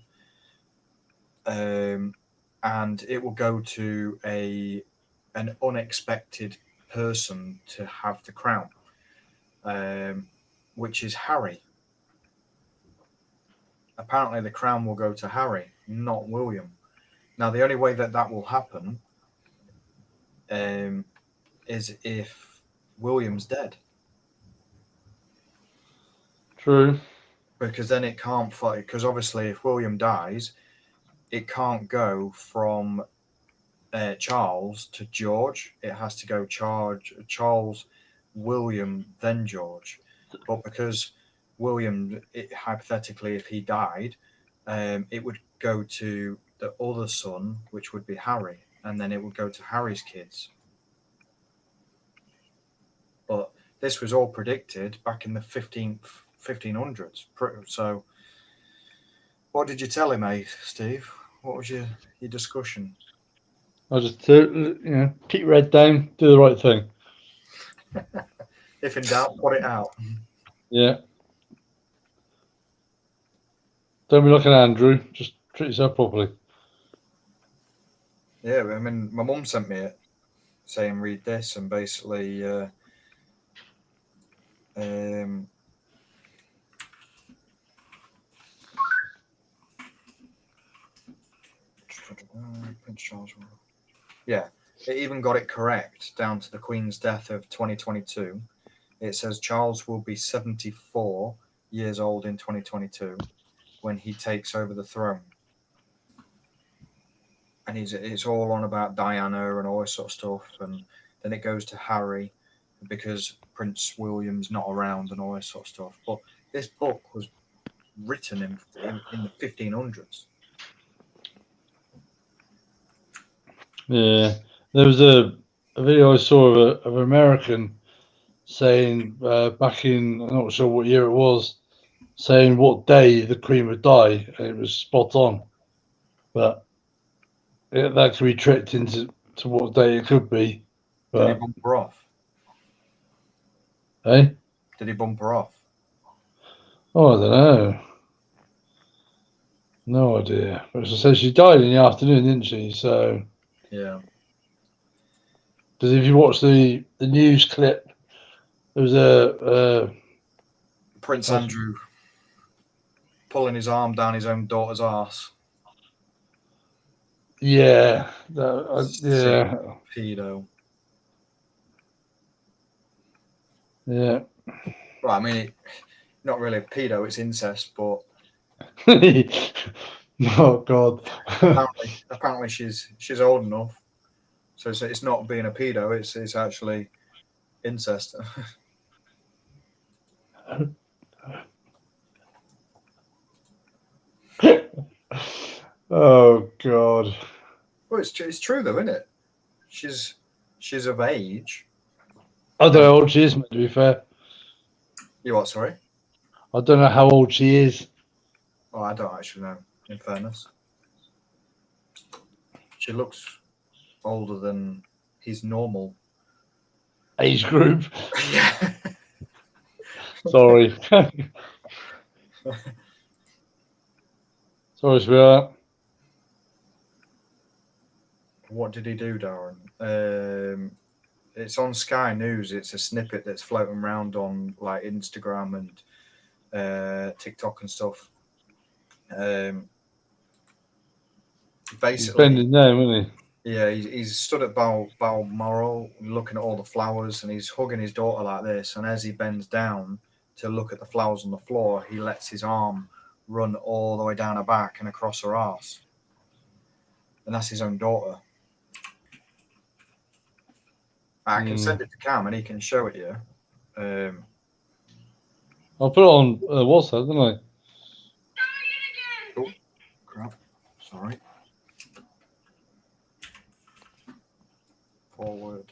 And it will go to an unexpected person to have the crown, which is Harry. Apparently, the crown will go to Harry, not William. Now, the only way that will happen is if William's dead. True. Because then it can't fight. Because obviously, if William dies, it can't go from Charles to George. It has to go Charles, William, then George. But because William, hypothetically, if he died, it would go to the other son, which would be Harry, and then it would go to Harry's kids. But this was all predicted back in the 1500s. So, what did you tell him, Steve? What was your discussion? I just keep your head down, do the right thing. If in doubt, put it out. Yeah. Don't be like an Andrew. Just treat yourself properly. Yeah, I mean, my mum sent me it, saying read this, and basically, Prince Charles. Yeah, it even got it correct down to the Queen's death of 2022. It says Charles will be 74 years old in 2022 when he takes over the throne. And it's all on about Diana and all this sort of stuff. And then it goes to Harry because Prince William's not around and all this sort of stuff. But this book was written in the 1500s. Yeah. There was a video I saw of an American saying back in, I'm not sure what year it was, saying what day the Queen would die, and it was spot on. But that could be tricked into what day it could be. But, Did he bump her off? Eh? Did he bump her off? Oh, I don't know. No idea. But as I said, she died in the afternoon, didn't she? So, yeah. Because if you watch the news clip, there was a Prince Andrew pulling his arm down his own daughter's arse. Yeah, pedo. Yeah. Well, I mean, not really a pedo; it's incest. But oh God. apparently, she's old enough, so it's not being a pedo; it's actually incest. Oh God. Well, it's true though, isn't it? She's of age. I don't know how old she is, to be fair. You what? Sorry. I don't know how old she is. Oh, I don't actually know. In fairness, she looks older than his normal age group. Yeah. Sorry. Sorry, sweetheart. What did he do, Darren? It's on Sky News. It's a snippet that's floating around on like Instagram and TikTok and stuff. Basically, Basically, his name, isn't he? Yeah, he's stood at Balmoral looking at all the flowers, and he's hugging his daughter like this. And as he bends down to look at the flowers on the floor, he lets his arm run all the way down her back and across her arse. And that's his own daughter. I can send it to Cam and he can show it you. I'll put it on WhatsApp, didn't I? Oh, crap. Sorry. Forward.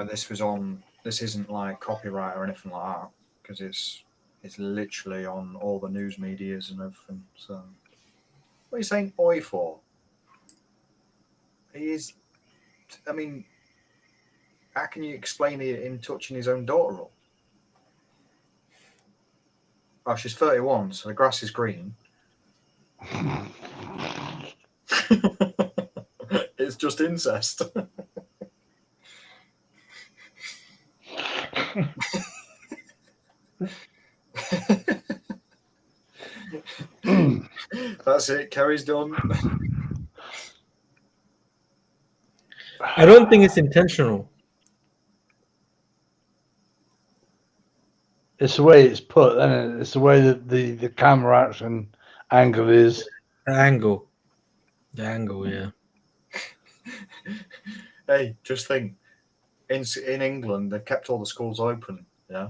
This was on. This isn't like copyright or anything like that because it's literally on all the news medias and everything. So, what are you saying, "oi" for? He is. I mean, how can you explain it in touching his own daughter up? Oh, she's 31, so the grass is green. It's just incest. That's it. Kerry's done. I don't think it's intentional. It's the way it's put, isn't it? It's the way that the camera action angle is. The angle, yeah. Hey, just think. In England, they've kept all the schools open. Yeah.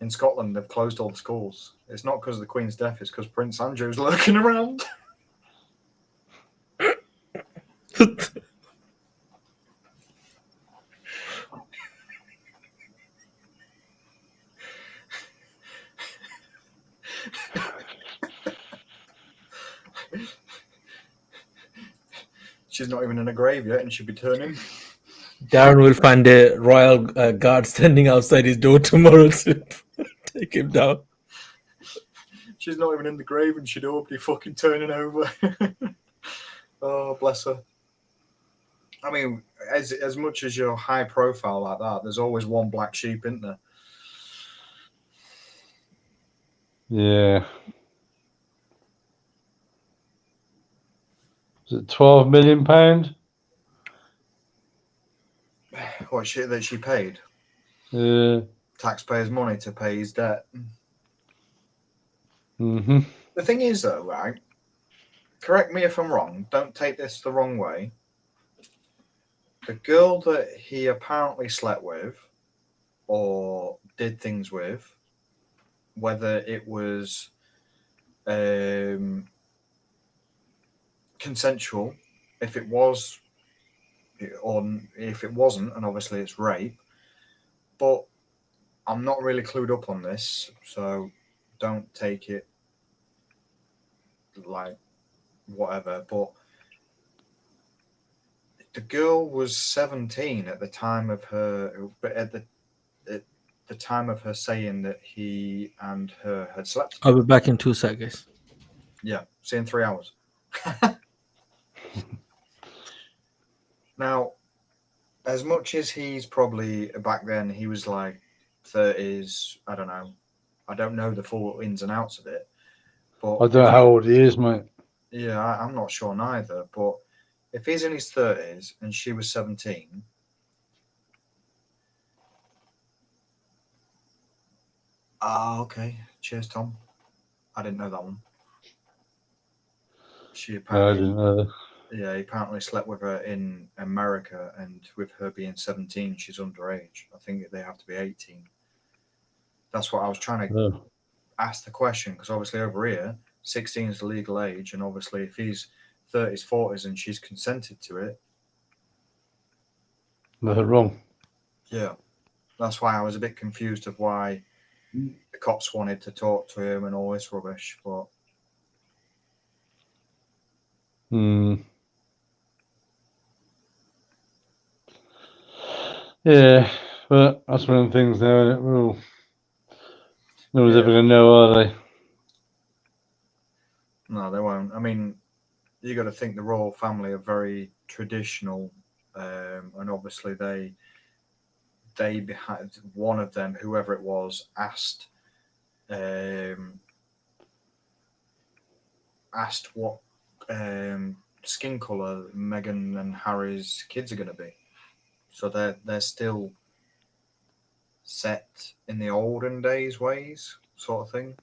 In Scotland, they've closed all the schools. It's not because of the Queen's death; it's because Prince Andrew's lurking around. She's not even in a grave yet, and she'll be turning. Darren will find a royal guard standing outside his door tomorrow to take him down. She's not even in the grave, and she'd already fucking turning over. Oh, bless her. I mean, as much as you're high profile like that, there's always one black sheep, isn't there? Yeah. Is it £12 million? What shit that she paid? Yeah. Taxpayers' money to pay his debt. Mm-hmm. The thing is, though, right? Correct me if I'm wrong. Don't take this the wrong way. The girl that he apparently slept with or did things with, whether it was consensual, if it was, or if it wasn't, and obviously it's rape. But I'm not really clued up on this, so don't take it like whatever. But the girl was 17 at the time of her, but at the time of her saying that he and her had slept. I'll be back in 2 seconds. Yeah, see in 3 hours. Now, as much as he's probably back then, he was like 30s. I don't know. I don't know the full ins and outs of it. But I don't know how old he is, mate. Yeah, I'm not sure neither. But if he's in his 30s and she was 17, okay. Cheers, Tom. I didn't know that one. She No, I apparently, didn't know. yeah, he apparently slept with her in America, and with her being 17, she's underage. I think they have to be 18. That's what I was trying to No. ask the question, because obviously over here, 16 is the legal age, and obviously if he's 30s, 40s, and she's consented to it, Nothing wrong. yeah, that's why I was a bit confused of why the cops wanted to talk to him and all this rubbish. But Yeah, but that's one of the things now, isn't it? No one's Yeah. ever going to know, are they? no, they won't. I mean, you got to think the royal family are very traditional, and obviously they they behind one of them, whoever it was, asked what skin color Meghan and Harry's kids are going to be. So they're still set in the olden days ways, sort of thing.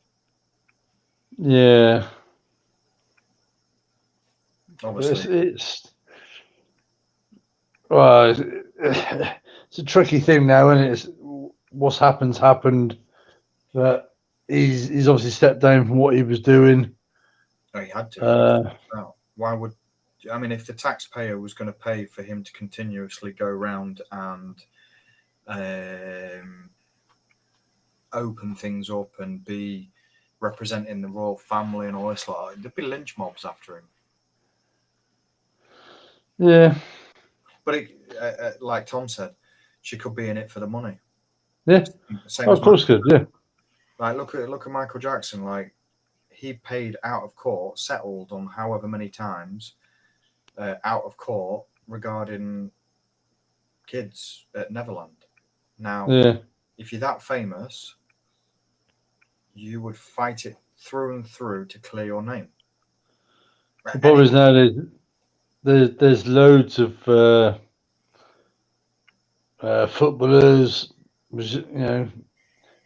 Yeah. Obviously, It's well, it's a tricky thing now, and it's what's happened. But he's obviously stepped down from what he was doing. no, he had to. Uh, Why would I mean, if the taxpayer was going to pay for him to continuously go around and open things up and be representing the royal family and all this, like, there'd be lynch mobs after him. yeah, But like Tom said, she could be in it for the money. yeah. Same Oh, as of course, good. Yeah, like look at Michael Jackson. Like, he paid out of court, settled on however many times out of court regarding kids at Neverland. Now, yeah. if you're that famous, you would fight it through and through to clear your name. The problem is now there's loads of footballers,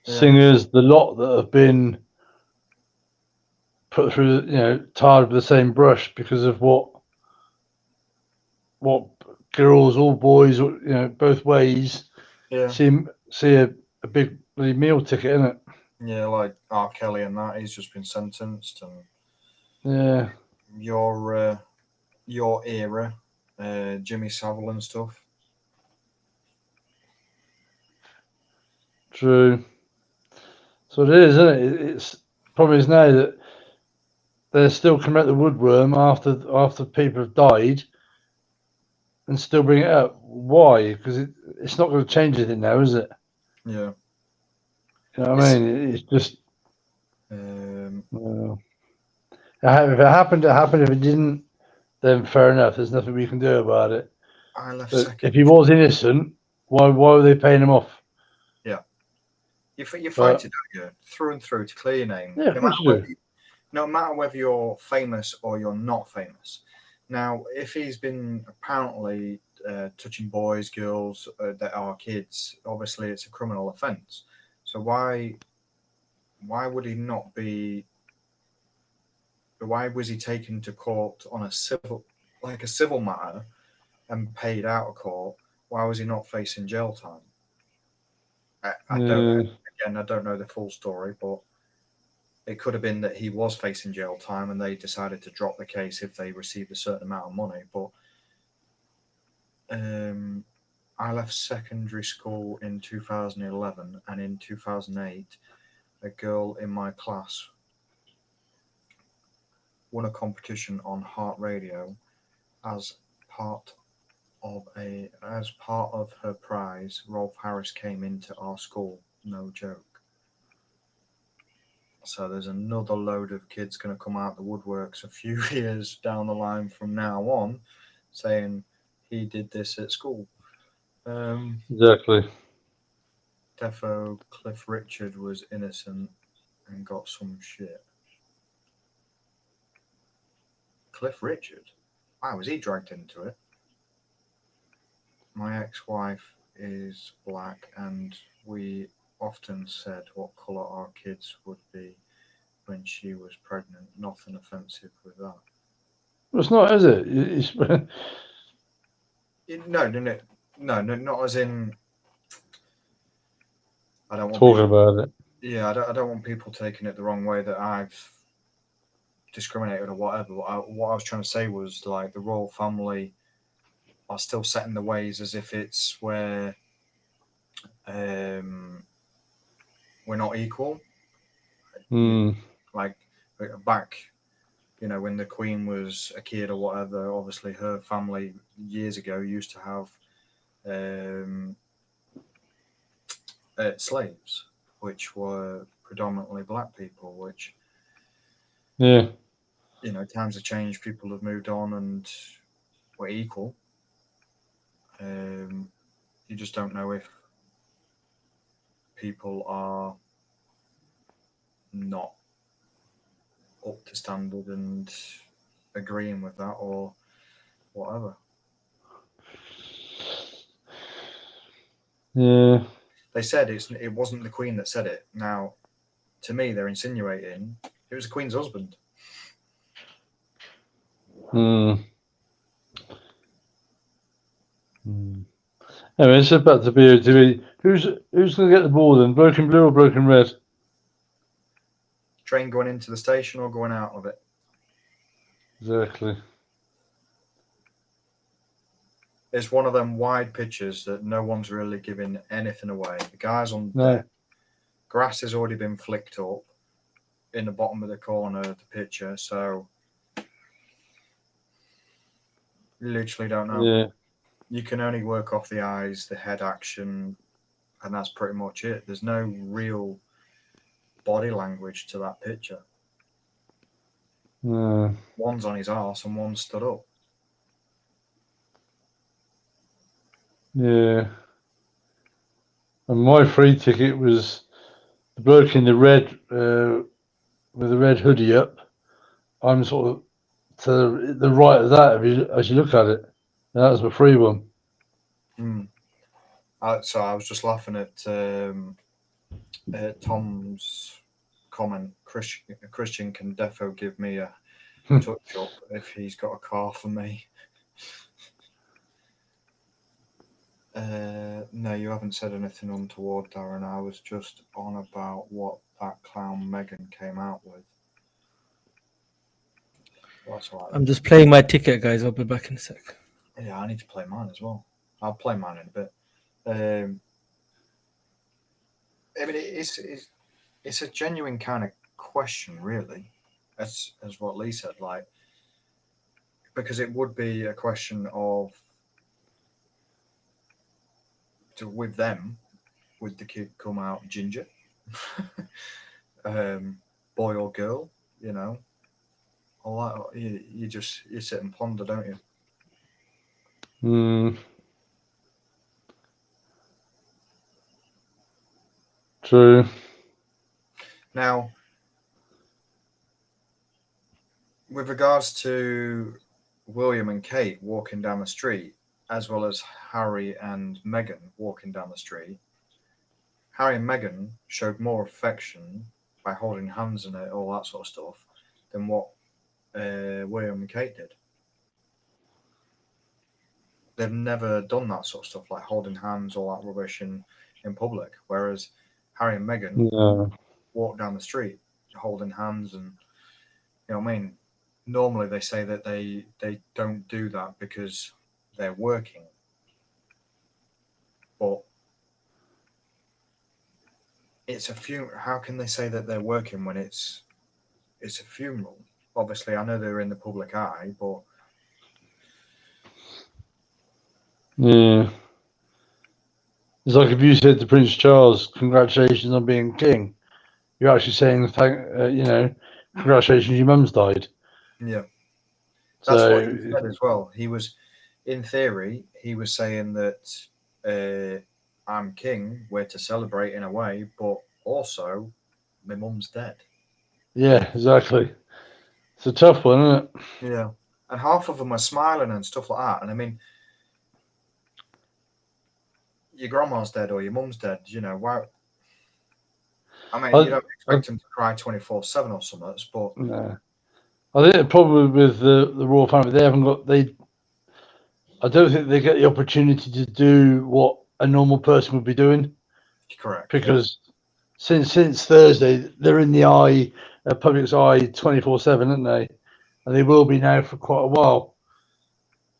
singers, the lot that have been put through, tarred with the same brush because of what girls or boys, both ways, Yeah, see a big bloody meal ticket in it. yeah, like R. Kelly and that. He's just been sentenced, and Yeah, your era, Jimmy Savile and stuff. true. So it is, isn't it? It's problem is now that they're still coming out the woodworm after people have died, and still bring it up. Why? Because it's not going to change anything now, is it? Yeah. You know what I mean? It's just Um, if it happened, it happened. If it didn't, then fair enough. There's nothing we can do about it. I left But second. if he was innocent, why were they paying him off? Yeah. You fight it, don't you? Through and through to clear your name. Yeah, of course you do. No matter whether you're famous or you're not famous. Now, if he's been apparently touching boys, girls that are kids, obviously it's a criminal offence. So why would he not be? Why was he taken to court on a civil matter and paid out of court? Why was he not facing jail time? I don't. Again, I don't know the full story, but it could have been that he was facing jail time and they decided to drop the case if they received a certain amount of money. But I left secondary school in 2011, and in 2008, a girl in my class won a competition on Heart Radio as part of her prize. Rolf Harris came into our school. No joke. So there's another load of kids going to come out the woodworks a few years down the line from now on, saying he did this at school. Exactly. Defo Cliff Richard was innocent and got some shit. Cliff Richard? Why was he dragged into it? My ex-wife is black, and we often said what colour our kids would be when she was pregnant. Nothing offensive with that. Well, it's not, is it? No, not as in. I don't want Talking people, about it. yeah, I don't want people taking it the wrong way that I've discriminated or whatever. What I was trying to say was, like, the royal family are still set in the ways as if it's where we're not equal. Like back, when the Queen was a kid or whatever, obviously her family years ago used to have slaves, which were predominantly black people, which, times have changed, people have moved on and we're equal. You just don't know if people are not up to standard and agreeing with that or whatever. Yeah. They said it wasn't the Queen that said it. Now, to me, they're insinuating it was the Queen's husband. Anyway, it's back to BOTB. Who's going to get the ball then? Broken blue or broken red? Train going into the station or going out of it. Exactly. It's one of them wide pitches that no one's really giving anything away. The guys on No. deck, grass has already been flicked up in the bottom of the corner of the picture, so you literally don't know. Yeah. You can only work off the eyes, the head action, and that's pretty much it. There's no real body language to that picture. No. One's on his arse and one's stood up. Yeah. And my free ticket was the bloke in the red, with the red hoodie up. I'm sort of to the right of that as you look at it. And that was my free one. So I was just laughing at Tom's comment. Christian can defo give me a touch up if he's got a car for me. No, you haven't said anything untoward, Darren. I was just on about what that clown Megan came out with. That's all right. I'm just playing my ticket, guys. I'll be back in a sec. Yeah, I need to play mine as well. I'll play mine in a bit. I mean, it's a genuine kind of question, really, as what Lee said, like, because it would be a question of with them, would the kid come out ginger, boy or girl, you know, all that. You sit and ponder, don't you? True. Now, with regards to William and Kate walking down the street, as well as Harry and Meghan walking down the street, Harry and Meghan showed more affection by holding hands and all that sort of stuff than what William and Kate did. They've never done that sort of stuff, like holding hands, all that rubbish in public. Whereas Harry and Meghan walk down the street holding hands, and you know what I mean. Normally, they say that they don't do that because they're working, but it's a funeral. How can they say that they're working when it's a funeral? Obviously, I know they're in the public eye, but yeah, it's like if you said to Prince Charles, "Congratulations on being king," you're actually saying, congratulations, your mum's died. Yeah, that's what he said as well. He was, in theory, he was saying that I'm king, we're to celebrate in a way, but also my mum's dead. Yeah, exactly. It's a tough one, isn't it? Yeah, and half of them are smiling and stuff like that. And I mean, your grandma's dead or your mum's dead. You know, why? I mean, you don't expect them to cry 24/7 or something, but no. I think the problem with the royal family, I don't think they get the opportunity to do what a normal person would be doing. Correct. Because since Thursday, they're in the public's eye 24/7, aren't they? And they will be now for quite a while.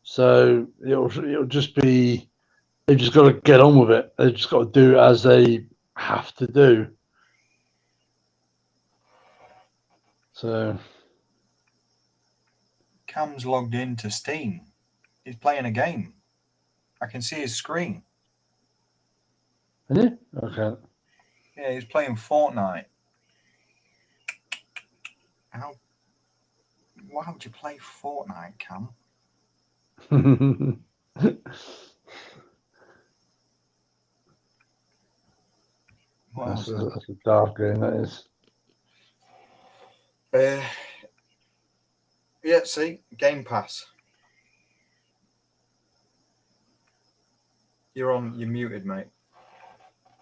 So it'll just be, they've just got to get on with it. They've just got to do as they have to do. So Cam's logged into Steam. He's playing a game. I can see his screen. Is he? Okay. Yeah, he's playing Fortnite. Why would you play Fortnite, Cam? What That's else? a dark game, that is. Yeah, see, Game Pass. You're muted, mate.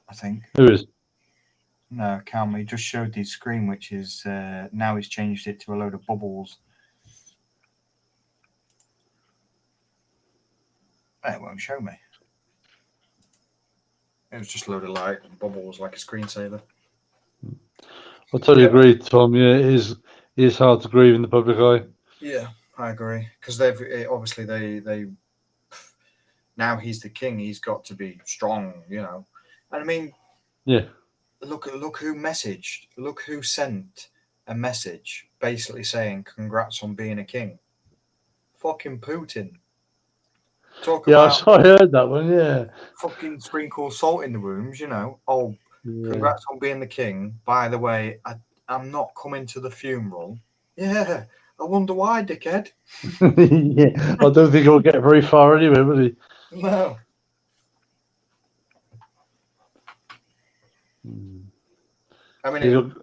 I think. Who is? No, Cam, he just showed the screen, which is now he's changed it to a load of bubbles. It won't show me. It was just a load of light and bubbles like a screensaver. I totally agree, Tom. Yeah, it is hard to grieve in the public eye. Yeah, I agree. Because they've obviously they now he's the king. He's got to be strong, you know. And I mean, Yeah. look who messaged. Look who sent a message basically saying congrats on being a king. Fucking Putin. Talk Yeah, about I heard that one, yeah. fucking sprinkle salt in the wounds, you know. Oh, Yeah. congrats on being the king. By the way, I'm not coming to the funeral. Yeah, I wonder why, dickhead. Yeah, I don't think he'll get very far anyway, will he? No. I mean, You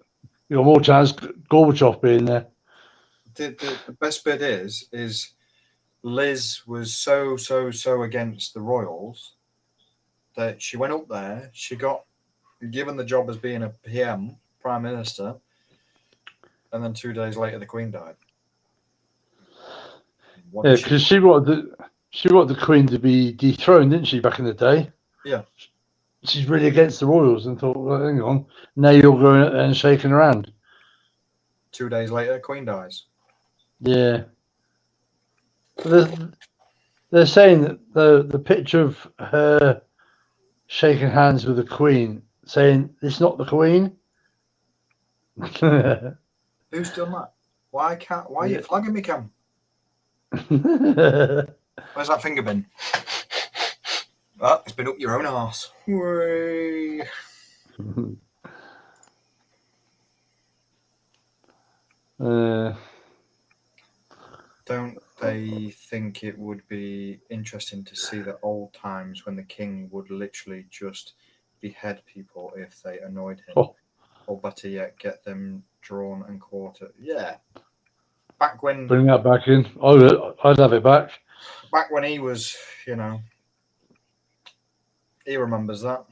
got more chance Gorbachev being there. the best bit is Liz was so against the royals that she went up there. She got given the job as being a PM, Prime Minister, and then 2 days later the Queen died. What Yeah, did because she wanted the Queen to be dethroned, didn't she, back in the day? Yeah. She's really against the royals and thought, well, hang on, now you're going out there and shaking her hand. 2 days later, Queen dies. Yeah. They're saying that the picture of her shaking hands with the Queen, saying it's not the Queen. Who's done that? Why are you flagging me, Cam? Where's that finger been? Well, it's been up your own arse. Whee. Don't they think it would be interesting to see the old times when the king would literally just behead people if they annoyed him? Oh. Or better yet, get them drawn and quartered? Yeah. Back when Bring that back in. I'd have it back. he was, you know, he remembers that.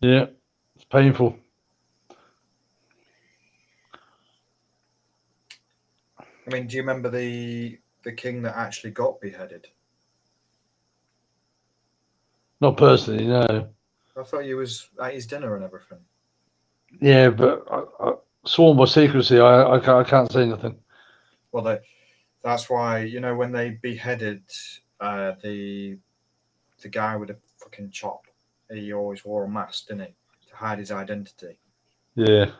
Yeah, it's painful. I mean, do you remember the king that actually got beheaded? Not personally, no. I thought he was at his dinner and everything. Yeah, but I sworn by secrecy, I can't say nothing. Well, that's why, you know, when they beheaded the guy with a fucking chop, he always wore a mask, didn't he, to hide his identity. Yeah.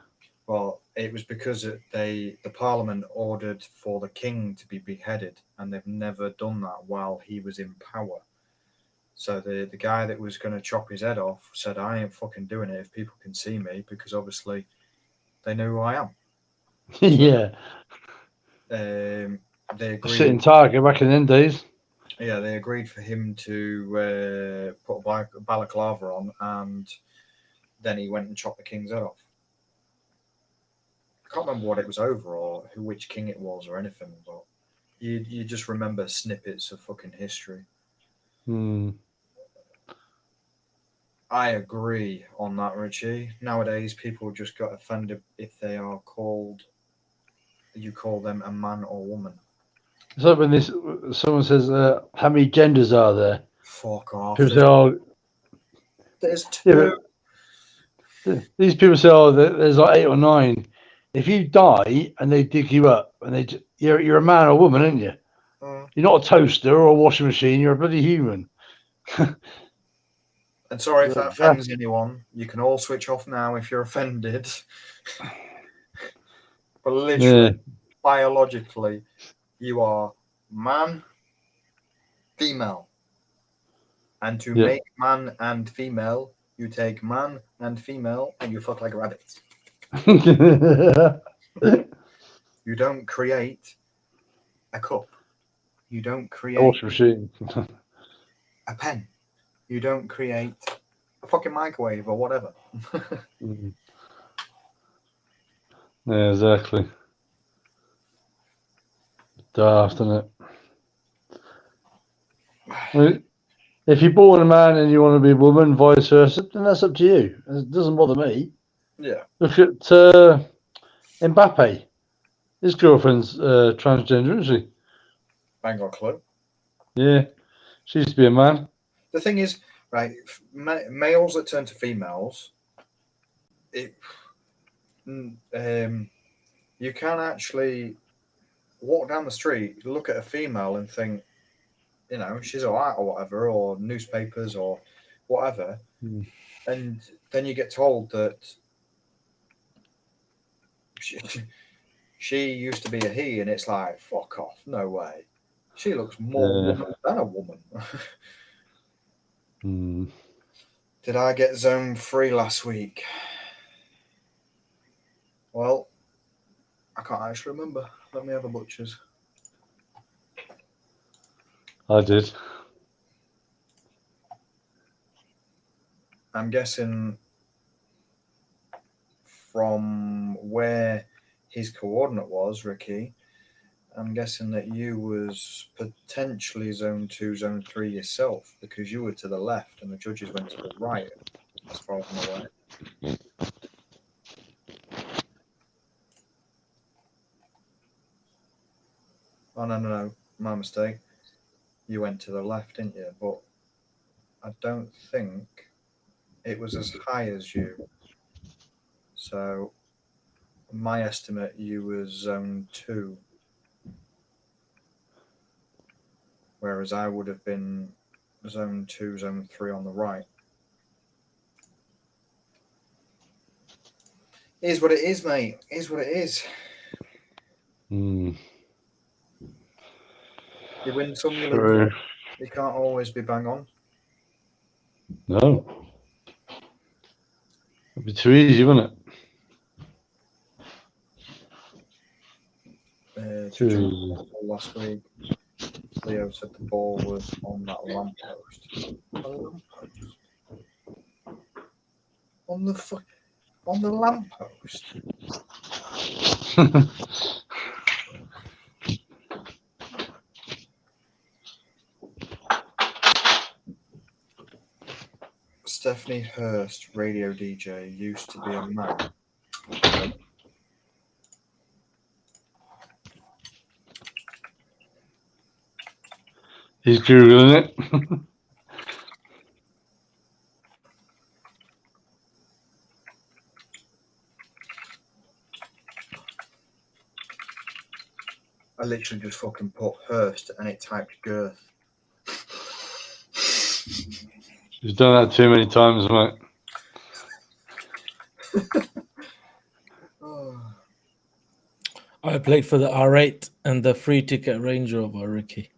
Well, it was because the Parliament ordered for the king to be beheaded, and they've never done that while he was in power. So the guy that was going to chop his head off said, I ain't fucking doing it if people can see me, because obviously they know who I am. Yeah. They agreed. Sitting target back in them days. Yeah, they agreed for him to put a balaclava on, and then he went and chopped the king's head off. I can't remember what it was over or which king it was or anything, but you just remember snippets of fucking history. I agree on that, Richie. Nowadays, people just got offended if they are called, you call them a man or woman. It's like when someone says, how many genders are there? Fuck off. People say, oh, there's two. Yeah, these people say, oh, there's like 8 or 9. If you die and they dig you up, and you're a man or woman, aren't you? You're not a toaster or a washing machine. You're a bloody human. And sorry if that offends anyone. You can all switch off now if you're offended. But literally, biologically, you are man, female. And to make man and female, you take man and female and you fuck like a rabbit. You don't create a cup. You don't create a washing machine. a pen. You don't create a fucking microwave or whatever. Mm. Yeah, exactly. Daft, isn't it? I mean, if you're born a man and you want to be a woman, vice versa, then that's up to you. It doesn't bother me. Yeah. Look at Mbappe. His girlfriend's transgender, isn't she? I ain't got a clue. Yeah, she used to be a man. The thing is, right, males that turn to females, you can actually walk down the street, look at a female and think, you know, she's all right or whatever, or newspapers or whatever. Mm. And then you get told that she used to be a he, and it's like, fuck off, no way. She looks more woman than a woman. Mm. Did I get zone 3 last week? Well, I can't actually remember. Let me have a butcher's. I did. I'm guessing from where his coordinate was, Ricky, I'm guessing that you was potentially zone 2, zone 3 yourself, because you were to the left and the judges went to the right, as far as I'm aware. Oh, no, my mistake. You went to the left, didn't you? But I don't think it was as high as you. So my estimate, you was zone 2, whereas I would have been zone 2, zone 3 on the right. Is what it is, mate. Is what it is. Mm. You win some, you lose True. some. You can't always be bang on. No. It'd be too easy, wouldn't it? Too easy. Last week, Leo said the ball was on that lamppost. A lamppost? On the lamppost? Stephanie Hurst, radio DJ, used to be a man. He's Googling it. I literally just fucking put Hurst and it typed girth. She's done that too many times, mate. Oh. I played for the R8 and the free ticket Range Rover, Ricky.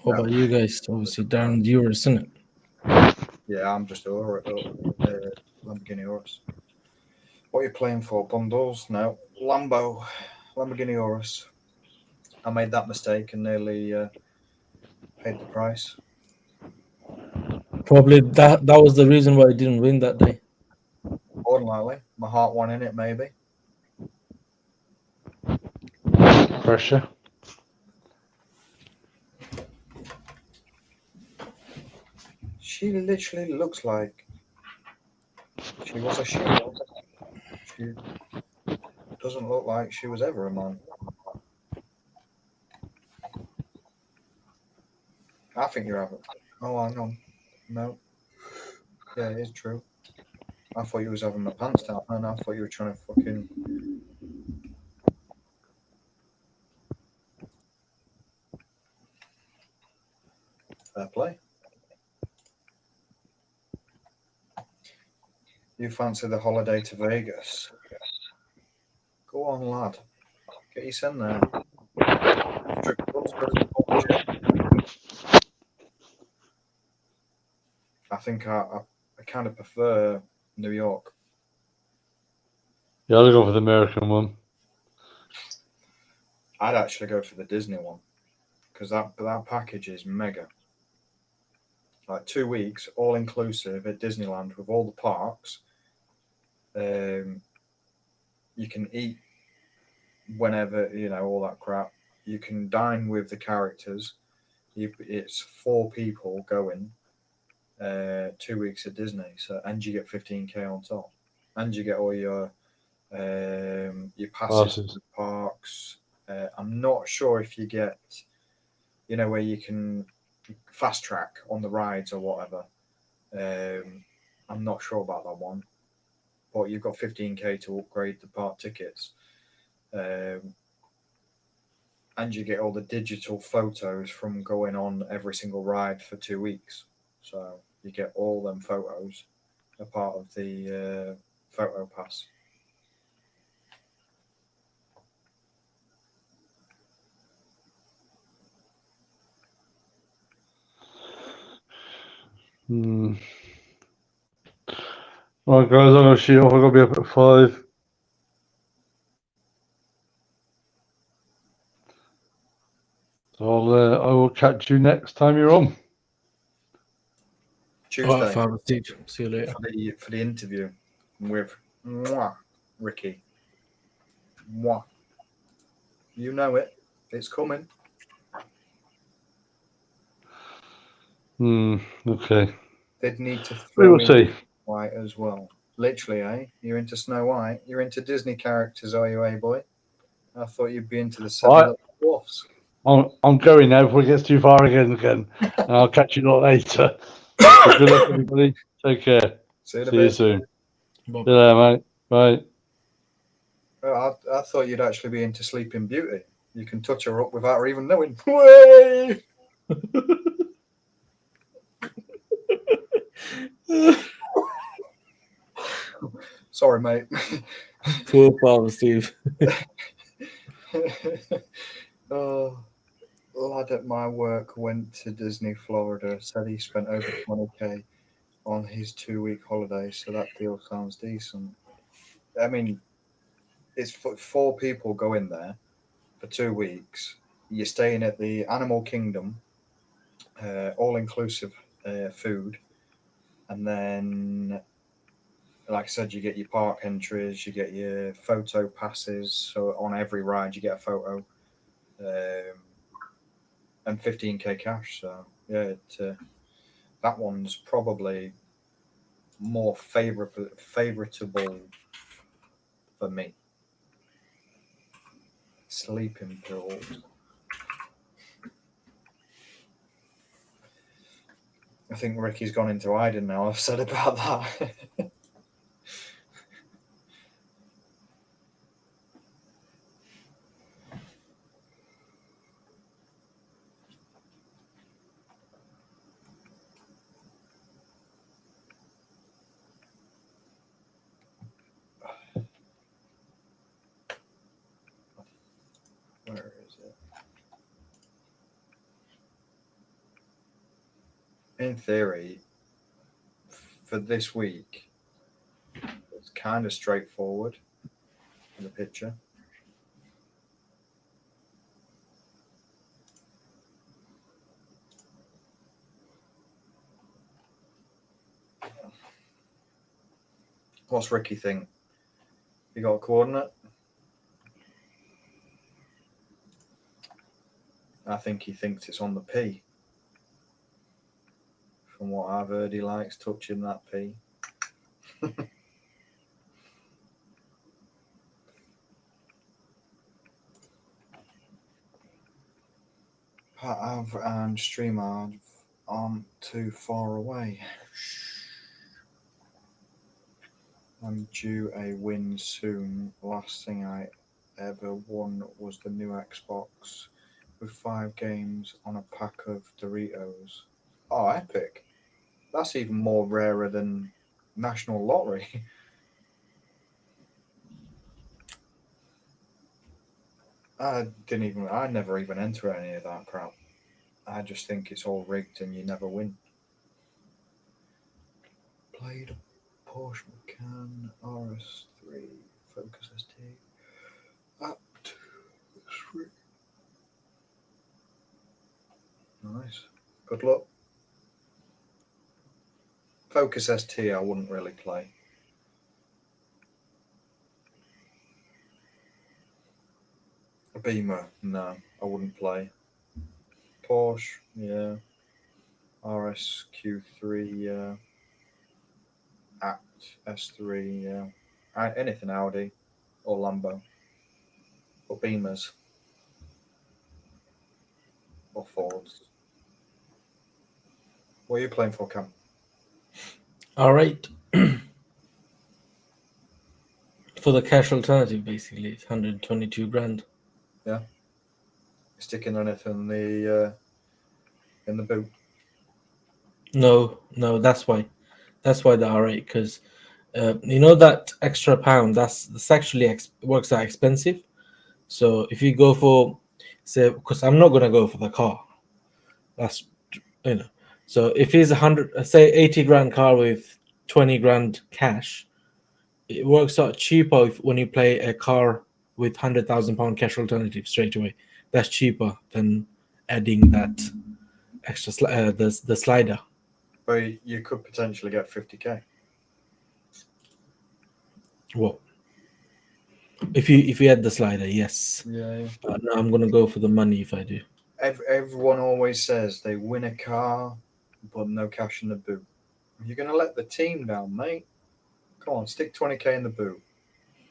What about you guys? Obviously, Darren, you were, isn't it? Yeah, I'm just Lamborghini Urus. What are you playing for? Bundles? No. Lamborghini Urus. I made that mistake and nearly paid the price. Probably that was the reason why I didn't win that day. More than likely. My heart won in it, maybe. Pressure. She literally looks like she was a she. She doesn't look like she was ever a man. I think you have it. Oh, hang on. No. Yeah, it is true. I thought you was having my pants down, and I thought you were trying to fucking. Fair play. You fancy the holiday to Vegas? Go on, lad. Get your son there. Strip clubs, go to the pub gym. I think I kind of prefer New York. Yeah, I'll go for the American one. I'd actually go for the Disney one because that package is mega. like 2 weeks, all inclusive at Disneyland with all the parks. You can eat whenever, all that crap. You can dine with the characters. It's 4 people going 2 weeks at Disney. And you get 15K on top. And you get all your passes to the parks. I'm not sure if you get, where you can fast track on the rides or whatever. I'm not sure about that one, but you've got 15K to upgrade the park tickets, and you get all the digital photos from going on every single ride for 2 weeks. So you get all them photos a part of the photo pass. All right, guys, I'm going to shoot off. I've got to be up at 5. So I will catch you next time you're on. Tuesday. All right, Father Steve. See you later. For the interview with Ricky. You know it. It's coming. Okay. They'd need to We throw will in see. White as well. Literally, eh? You're into Snow White. You're into Disney characters, are you, boy? I thought you'd be into the 7 Right. Little Dwarfs. I'm going now before it gets too far again. And I'll catch you lot later. So good luck, everybody. Take care. See you soon. Bye. See you later, mate. Bye. Well, I thought you'd actually be into Sleeping Beauty. You can touch her up without her even knowing. Way! Sorry, mate. Poor Father Steve. Oh, lad at my work went to Disney Florida, said he spent over 20K on his 2-week holiday, so that deal sounds decent. I mean, it's 4 people go in there for 2 weeks. You're staying at the Animal Kingdom, all-inclusive food, and then, like I said, you get your park entries, you get your photo passes. So on every ride, you get a photo, and 15K cash. So yeah, that one's probably more favoritable for me. Sleeping pills. I think Ricky's gone into hiding now. I've said about that. Where is it? In theory, for this week, it's kind of straightforward in the picture. What's Ricky think? You got a coordinate? I think he thinks it's on the P. From what I've heard, he likes touching that P. Pat Av and Streamer aren't too far away. I'm due a win soon. Last thing I ever won was the new Xbox with 5 games on a pack of Doritos. Oh, epic. That's even more rarer than National Lottery. I never even enter any of that crap. I just think it's all rigged and you never win. Played Porsche Macan RS3 Focus ST up to 3. Nice. Good luck. Focus ST, I wouldn't really play. A Beamer, no, I wouldn't play. Porsche, yeah. RS Q3, yeah. Act S3, yeah. Anything Audi or Lambo. Or Beamers. Or Fords. What are you playing for, Cam? All right. For the cash alternative, basically, it's 122 grand. Sticking anything in the boot? No, that's why the R8, because you know that extra pound that's actually works out expensive. So if you go for, say, because I'm not gonna go for the car, that's you know. So if it's 100, say 80 grand car with 20 grand cash, it works out cheaper when you play a car with £100,000 cash alternative straight away. That's cheaper than adding that extra the slider. But you could potentially get 50k. Well, if you add the slider, yes. Yeah. But no, I'm gonna go for the money if I do. Everyone always says they win a car, but no cash in the boot. You're going to let the team down, mate. Come on, stick 20k in the boot.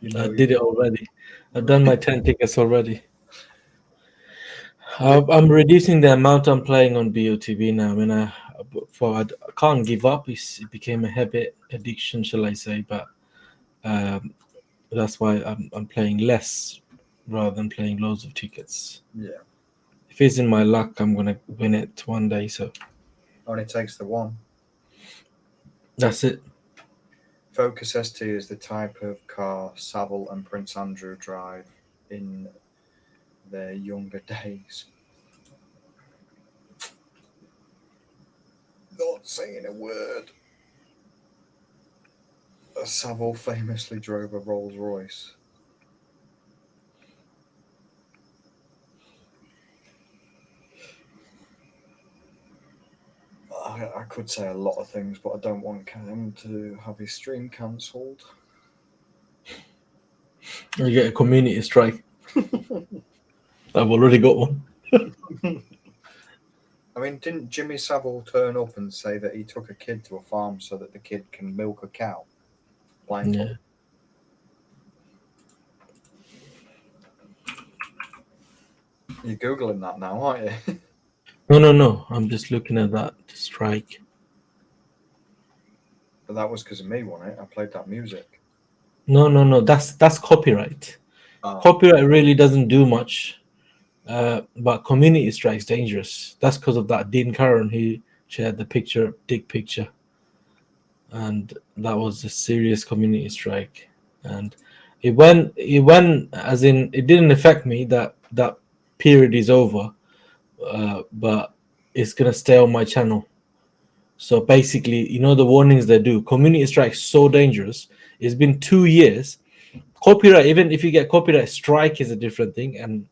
You know I did it already. I've done my 10 tickets already. I'm reducing the amount I'm playing on BOTB now. I mean, I can't give up. It became a habit, addiction, shall I say? But that's why I'm playing less rather than playing loads of tickets. Yeah. If it's in my luck, I'm gonna win it one day. So Only takes the one. that's it. Focus ST is the type of car Savile and Prince Andrew drive in their younger days. Not saying a word. Savile famously drove a Rolls Royce. I could say a lot of things, but I don't want Cam to have his stream cancelled. You get a community strike. I've already got one. I mean, didn't Jimmy Savile turn up and say that he took a kid to a farm so that the kid can milk a cow? Blindfold. Yeah. You're Googling that now, aren't you? No. I'm just looking at that strike. But that was because of me, wasn't it? I played that music. No. That's copyright. Oh. Copyright really doesn't do much. But community strike's dangerous. That's because of that Dean Curran who shared the dick picture, and that was a serious community strike. And it went as in it didn't affect me. That period is over, but it's gonna stay on my channel. So basically, you know the warnings they do. Community strike's so dangerous. It's been 2 years. Copyright, even if you get copyright strike, is a different thing, and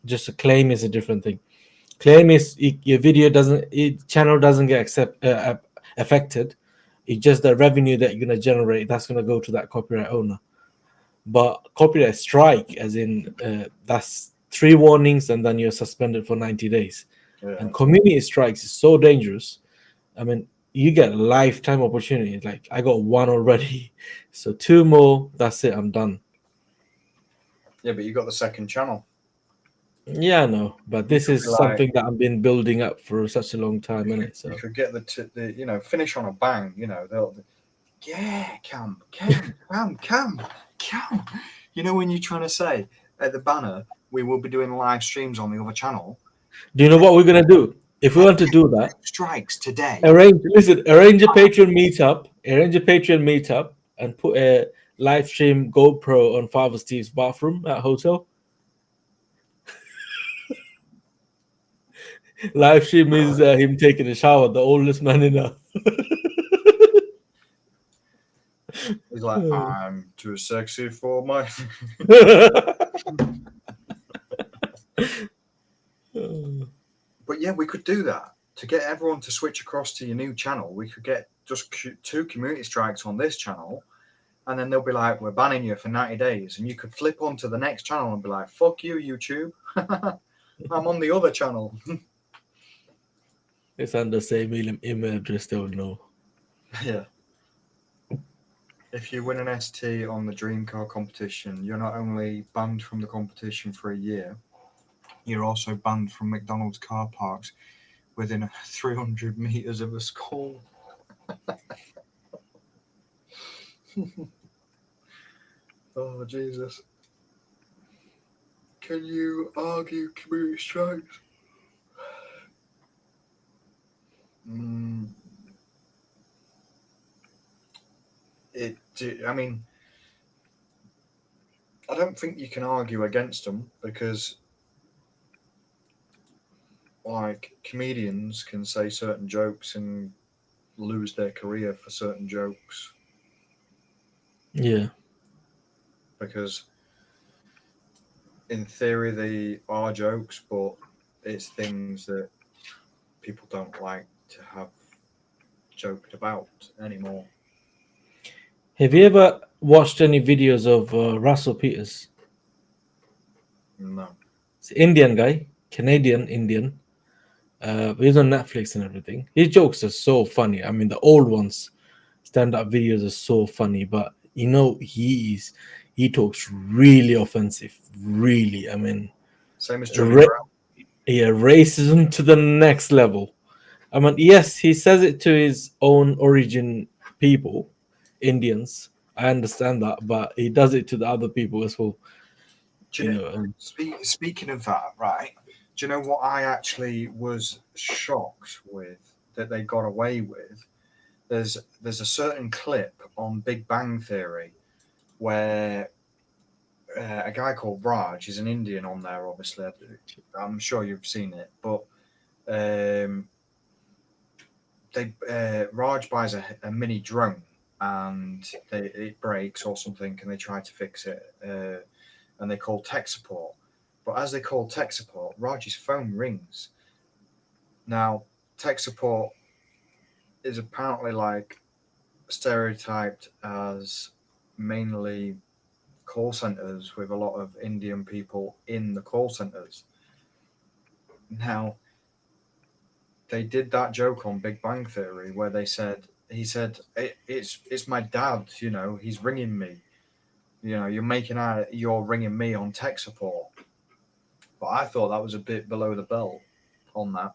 just a claim is a different thing. Claim is your video channel doesn't get affected. It's just the revenue that you're gonna generate that's gonna go to that copyright owner. But copyright strike, as in that's 3 warnings and then you're suspended for 90 days. Yeah. And community strikes is so dangerous. I mean, you get lifetime opportunities. Like I got 1 already, so 2 more. That's it. I'm done. Yeah, but you got the second channel. Yeah, I know, but this is something that I've been building up for such a long time, innit? So you could get the finish on a bang. Cam. You know when you're trying to say at the banner, we will be doing live streams on the other channel. Do you know what we're gonna do? If we want to do that, strikes today. Arrange a Patreon meetup, and put a live stream GoPro on Father Steve's bathroom at hotel. Live stream is him taking a shower, the oldest man in Earth. He's like, I'm too sexy for my. But yeah, we could do that to get everyone to switch across to your new channel. We could get just 2 community strikes on this channel, and then they'll be like, we're banning you for 90 days. And you could flip onto the next channel and be like, fuck you, YouTube. I'm on the other channel. It's under the same email address, they will know. Yeah. If you win an ST on the Dream Car competition, you're not only banned from the competition for a year, you're also banned from McDonald's car parks within 300 meters of a school. Oh, Jesus. Can you argue community strikes? I mean, I don't think you can argue against them because, like, comedians can say certain jokes and lose their career for certain jokes. Yeah. Because in theory they are jokes, but it's things that people don't like to have joked about anymore. Have you ever watched any videos of Russell Peters? No. It's an Indian guy, Canadian Indian. He's on Netflix and everything. His jokes are so funny. I mean, the old ones, stand-up videos are so funny, but you know, he talks really offensive. Really, I mean, Same as Johnny Brown. yeah, racism to the next level. I mean, yes, he says it to his own origin people, Indians. I understand that, but he does it to the other people as well. Speaking of that, right? Do you know what I actually was shocked with that they got away with? There's a certain clip on Big Bang Theory where a guy called Raj is an Indian on there. Obviously, I'm sure you've seen it, but Raj buys a mini drone and it breaks or something, and they try to fix it, and they call tech support. But as they call tech support, Raj's phone rings. Now, tech support is apparently like stereotyped as mainly call centers with a lot of Indian people in the call centers. Now, they did that joke on Big Bang Theory where he said it's my dad, you know, he's ringing me, you know, you're ringing me on tech support. But I thought that was a bit below the belt on that.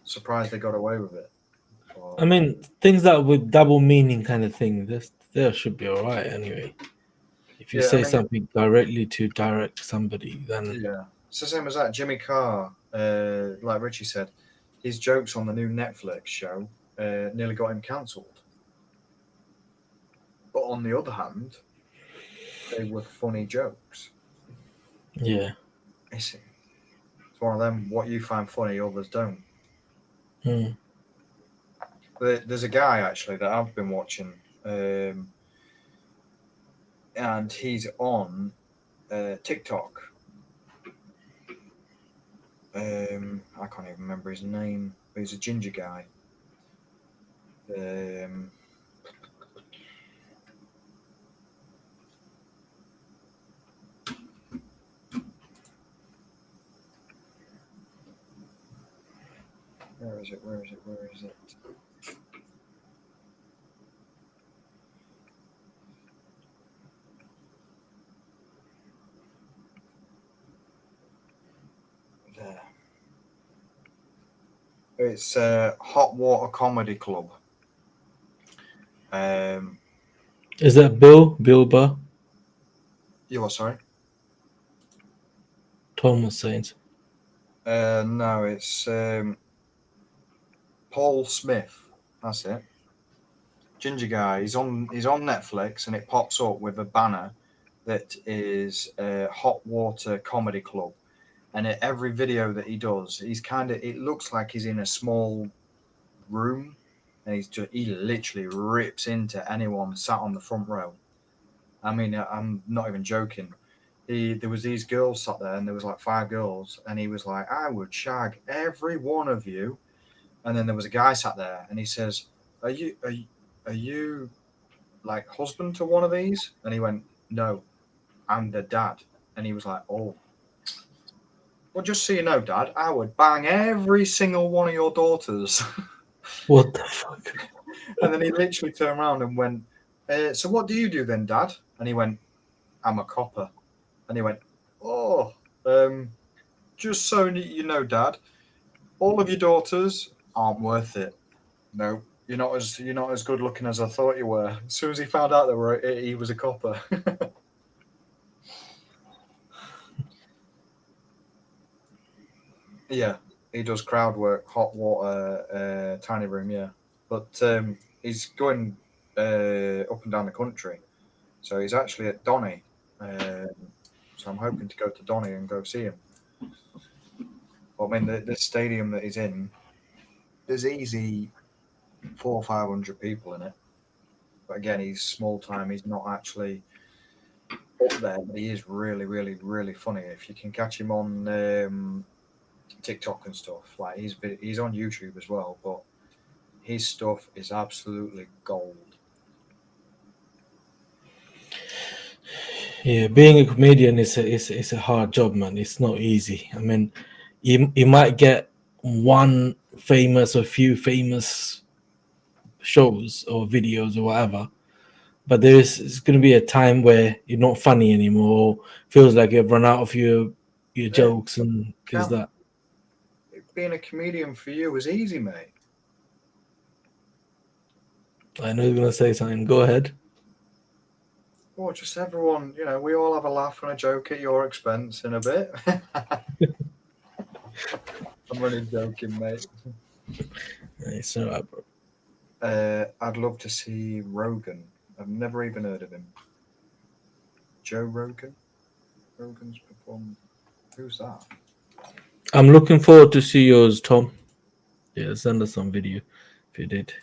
Surprised they got away with it. But, I mean, things that with double meaning kind of thing, there should be all right anyway. If you say something directly to direct somebody, then yeah, it's the same as that. Jimmy Carr, like Richie said, his jokes on the new Netflix show nearly got him cancelled. But on the other hand, they were funny jokes. yeah. It's one of them. What you find funny, others don't. There's a guy actually that I've been watching, and he's on TikTok. I can't even remember his name, but he's a ginger guy. Where is it? There. It's Hot Water Comedy Club. Is that Bill Burr? You what? Sorry. Thomas Saints. No, it's Paul Smith. That's it. Ginger guy. He's on Netflix, and it pops up with a banner that is Hot Water Comedy Club. And every video that he does, it looks like he's in a small room, and he literally rips into anyone sat on the front row. I mean, I'm not even joking. There was these girls sat there, and there was like 5 girls, and he was like, I would shag every one of you. And then there was a guy sat there, and he says, "Are you like husband to one of these?" And he went, "No, I'm the dad." And he was like, "Oh, well, just so you know, Dad, I would bang every single one of your daughters." What the fuck? And then he literally turned around and went, "So what do you do then, Dad?" And he went, "I'm a copper." And he went, "Oh, just so you know, Dad, all of your daughters aren't worth it. No, you're not as good looking as I thought you were." As soon as he found out that he was a copper. Yeah, he does crowd work, hot water, tiny room. Yeah, but he's going up and down the country, so he's actually at Donny. So I'm hoping to go to Donny and go see him. But, I mean, the stadium that he's in, there's easy 400 or 500 people in it. But again, he's small time. He's not actually up there, but he is really, really, really funny. If you can catch him on TikTok and stuff, like he's on YouTube as well, but his stuff is absolutely gold. Yeah, being a comedian is a hard job, man. It's not easy. I mean, you might get one famous or few famous shows or videos or whatever, but it's going to be a time where you're not funny anymore. Or feels like you've run out of your jokes and this that. Being a comedian for you was easy, mate. I know you're going to say something. Go ahead. Well, just everyone, we all have a laugh and a joke at your expense in a bit. I'm only joking, mate. It's all right, bro. I'd love to see Rogan. I've never even heard of him. Joe Rogan? Rogan's performed. Who's that? I'm looking forward to see yours, Tom. Yeah, send us some video if you did.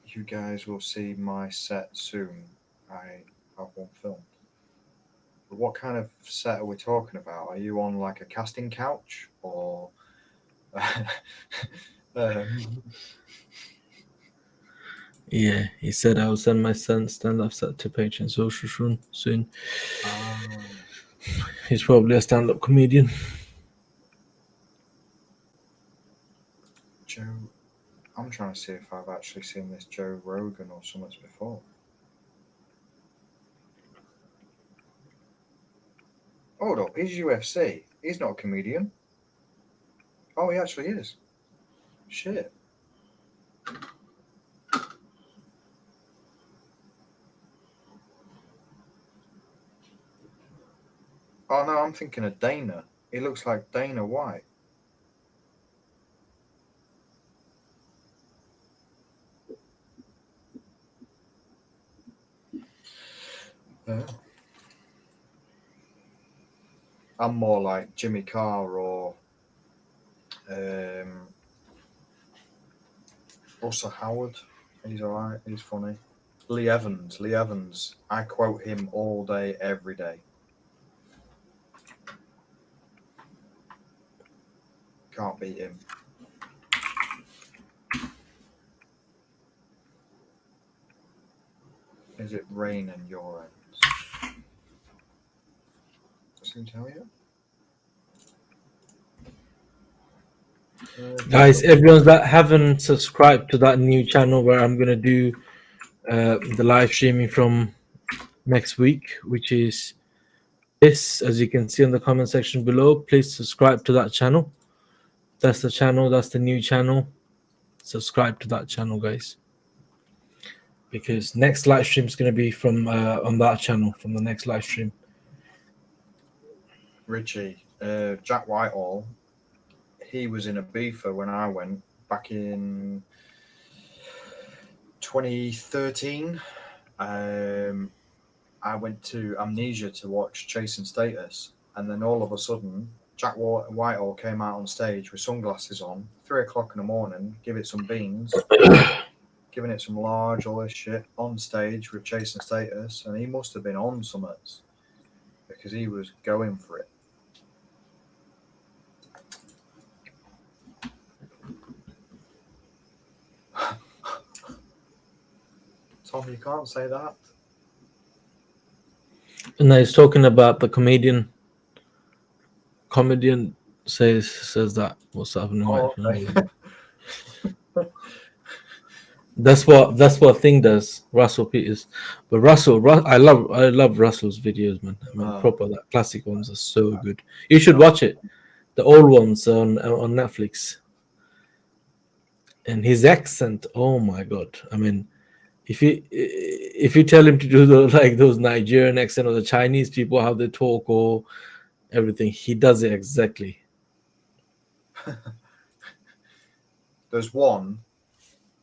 You guys will see my set soon. I have one filmed. But what kind of set are we talking about? Are you on like a casting couch or? Yeah, he said I will send my son stand-up set to Patreon social soon. He's probably a stand-up comedian. Joe, I'm trying to see if I've actually seen this Joe Rogan or something before. Hold up, he's UFC. He's not a comedian. Oh, he actually is. Shit. Oh no, I'm thinking of Dana. He looks like Dana White. I'm more like Jimmy Carr or Russell Howard. He's alright. He's funny. Lee Evans. I quote him all day, every day. Can't beat him. Is it rain in your ends? Does he tell you? Guys, everyone that haven't subscribed to that new channel where I'm gonna do the live streaming from next week, which is this, as you can see in the comment section below, please subscribe to that channel. That's the channel, that's the new channel. Subscribe to that channel, guys, because next live stream is going to be from on that channel, from the next live stream. Richie, Jack Whitehall, he was in a beefer when I went back in 2013. I went to Amnesia to watch Chasing Status, and then all of a sudden, Jack Whitehall came out on stage with sunglasses on, 3 o'clock in the morning, give it some beans, giving it some large, all this shit, on stage with Chasing Status, and he must have been on summits because he was going for it. Tom, you can't say that. And he's talking about the comedian says that what's happening. Oh, Right? okay. That's what thing does, Russell Peters. But I love Russell's videos, man. I mean, proper that classic ones are so good. You should watch it. The old ones on Netflix. And his accent, oh my god! I mean, if you tell him to do those Nigerian accent or the Chinese people how they talk or everything, he does it exactly. There's one,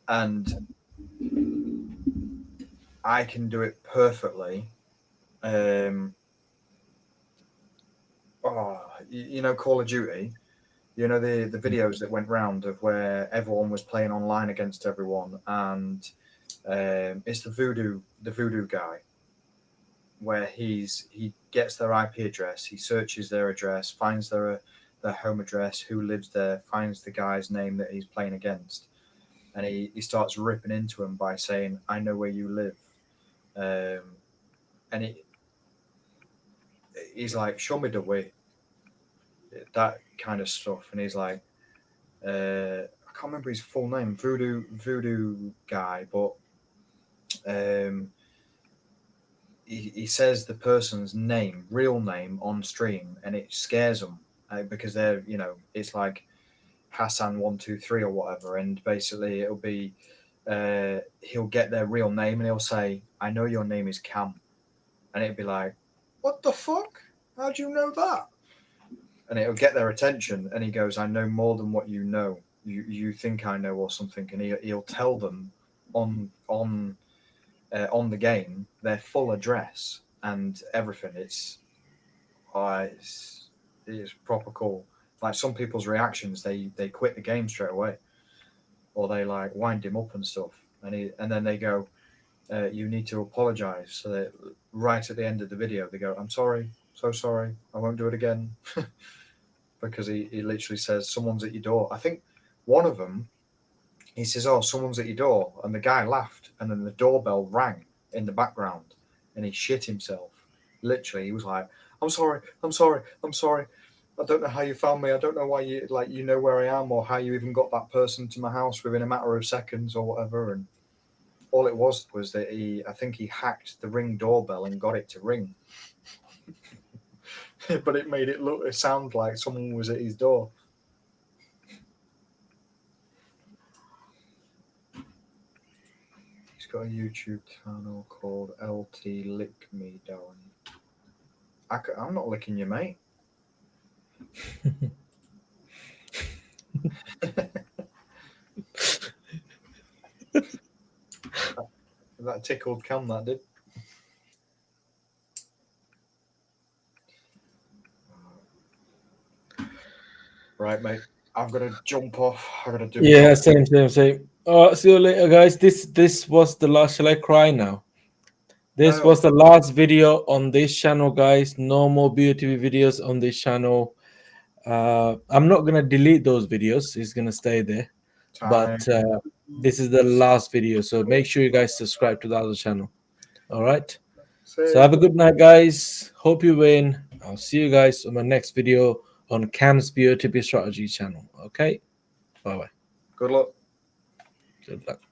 and I can do it perfectly. You know, Call of Duty. You know the videos that went round of where everyone was playing online against everyone, and it's the voodoo guy, where he gets their IP address, he searches their address, finds their home address, who lives there, finds the guy's name that he's playing against, and he starts ripping into him by saying, "I know where you live," and he's like, "Show me the way," that kind of stuff, and he's like, I can't remember his full name, voodoo guy, but he says the person's real name on stream, and it scares them because they're, it's like Hassan 123 or whatever, and basically it'll be he'll get their real name and he'll say, "I know your name is Kam," and it'll be like, "What the fuck? How do you know that?" And it'll get their attention, and he goes, "I know more than what you know. You think I know or something," and he'll tell them on the game their full address and everything. It's proper cool. Like some people's reactions, they quit the game straight away, or they like wind him up and stuff, and then they go, "You need to apologize." So that right at the end of the video, they go, "I'm sorry, so sorry, I won't do it again." Because he literally says, "Someone's at your door." I think one of them, he says, "Oh, someone's at your door," and the guy laughed, and then the doorbell rang in the background, and he shit himself. Literally, he was like, I'm sorry, I don't know how you found me. I don't know why you know where I am, or how you even got that person to my house within a matter of seconds or whatever." And all it was that I think he hacked the Ring doorbell and got it to ring. But it made it sound like someone was at his door. He's got a YouTube channel called LT Lick Me Down. I'm not licking you, mate. That tickled Cam, that did. Right, mate. I'm gonna jump off. I gotta do. Yeah, same. See you later, guys. This was the last. Shall I cry now? This was the last video on this channel, guys. No more BOTB videos on this channel. I'm not gonna delete those videos. It's gonna stay there. But this is the last video, so make sure you guys subscribe to the other channel. All right. So have a good night, guys. Hope you win. I'll see you guys on my next video on Cam's BOTB strategy channel. Okay. Bye bye. Good luck. Good luck.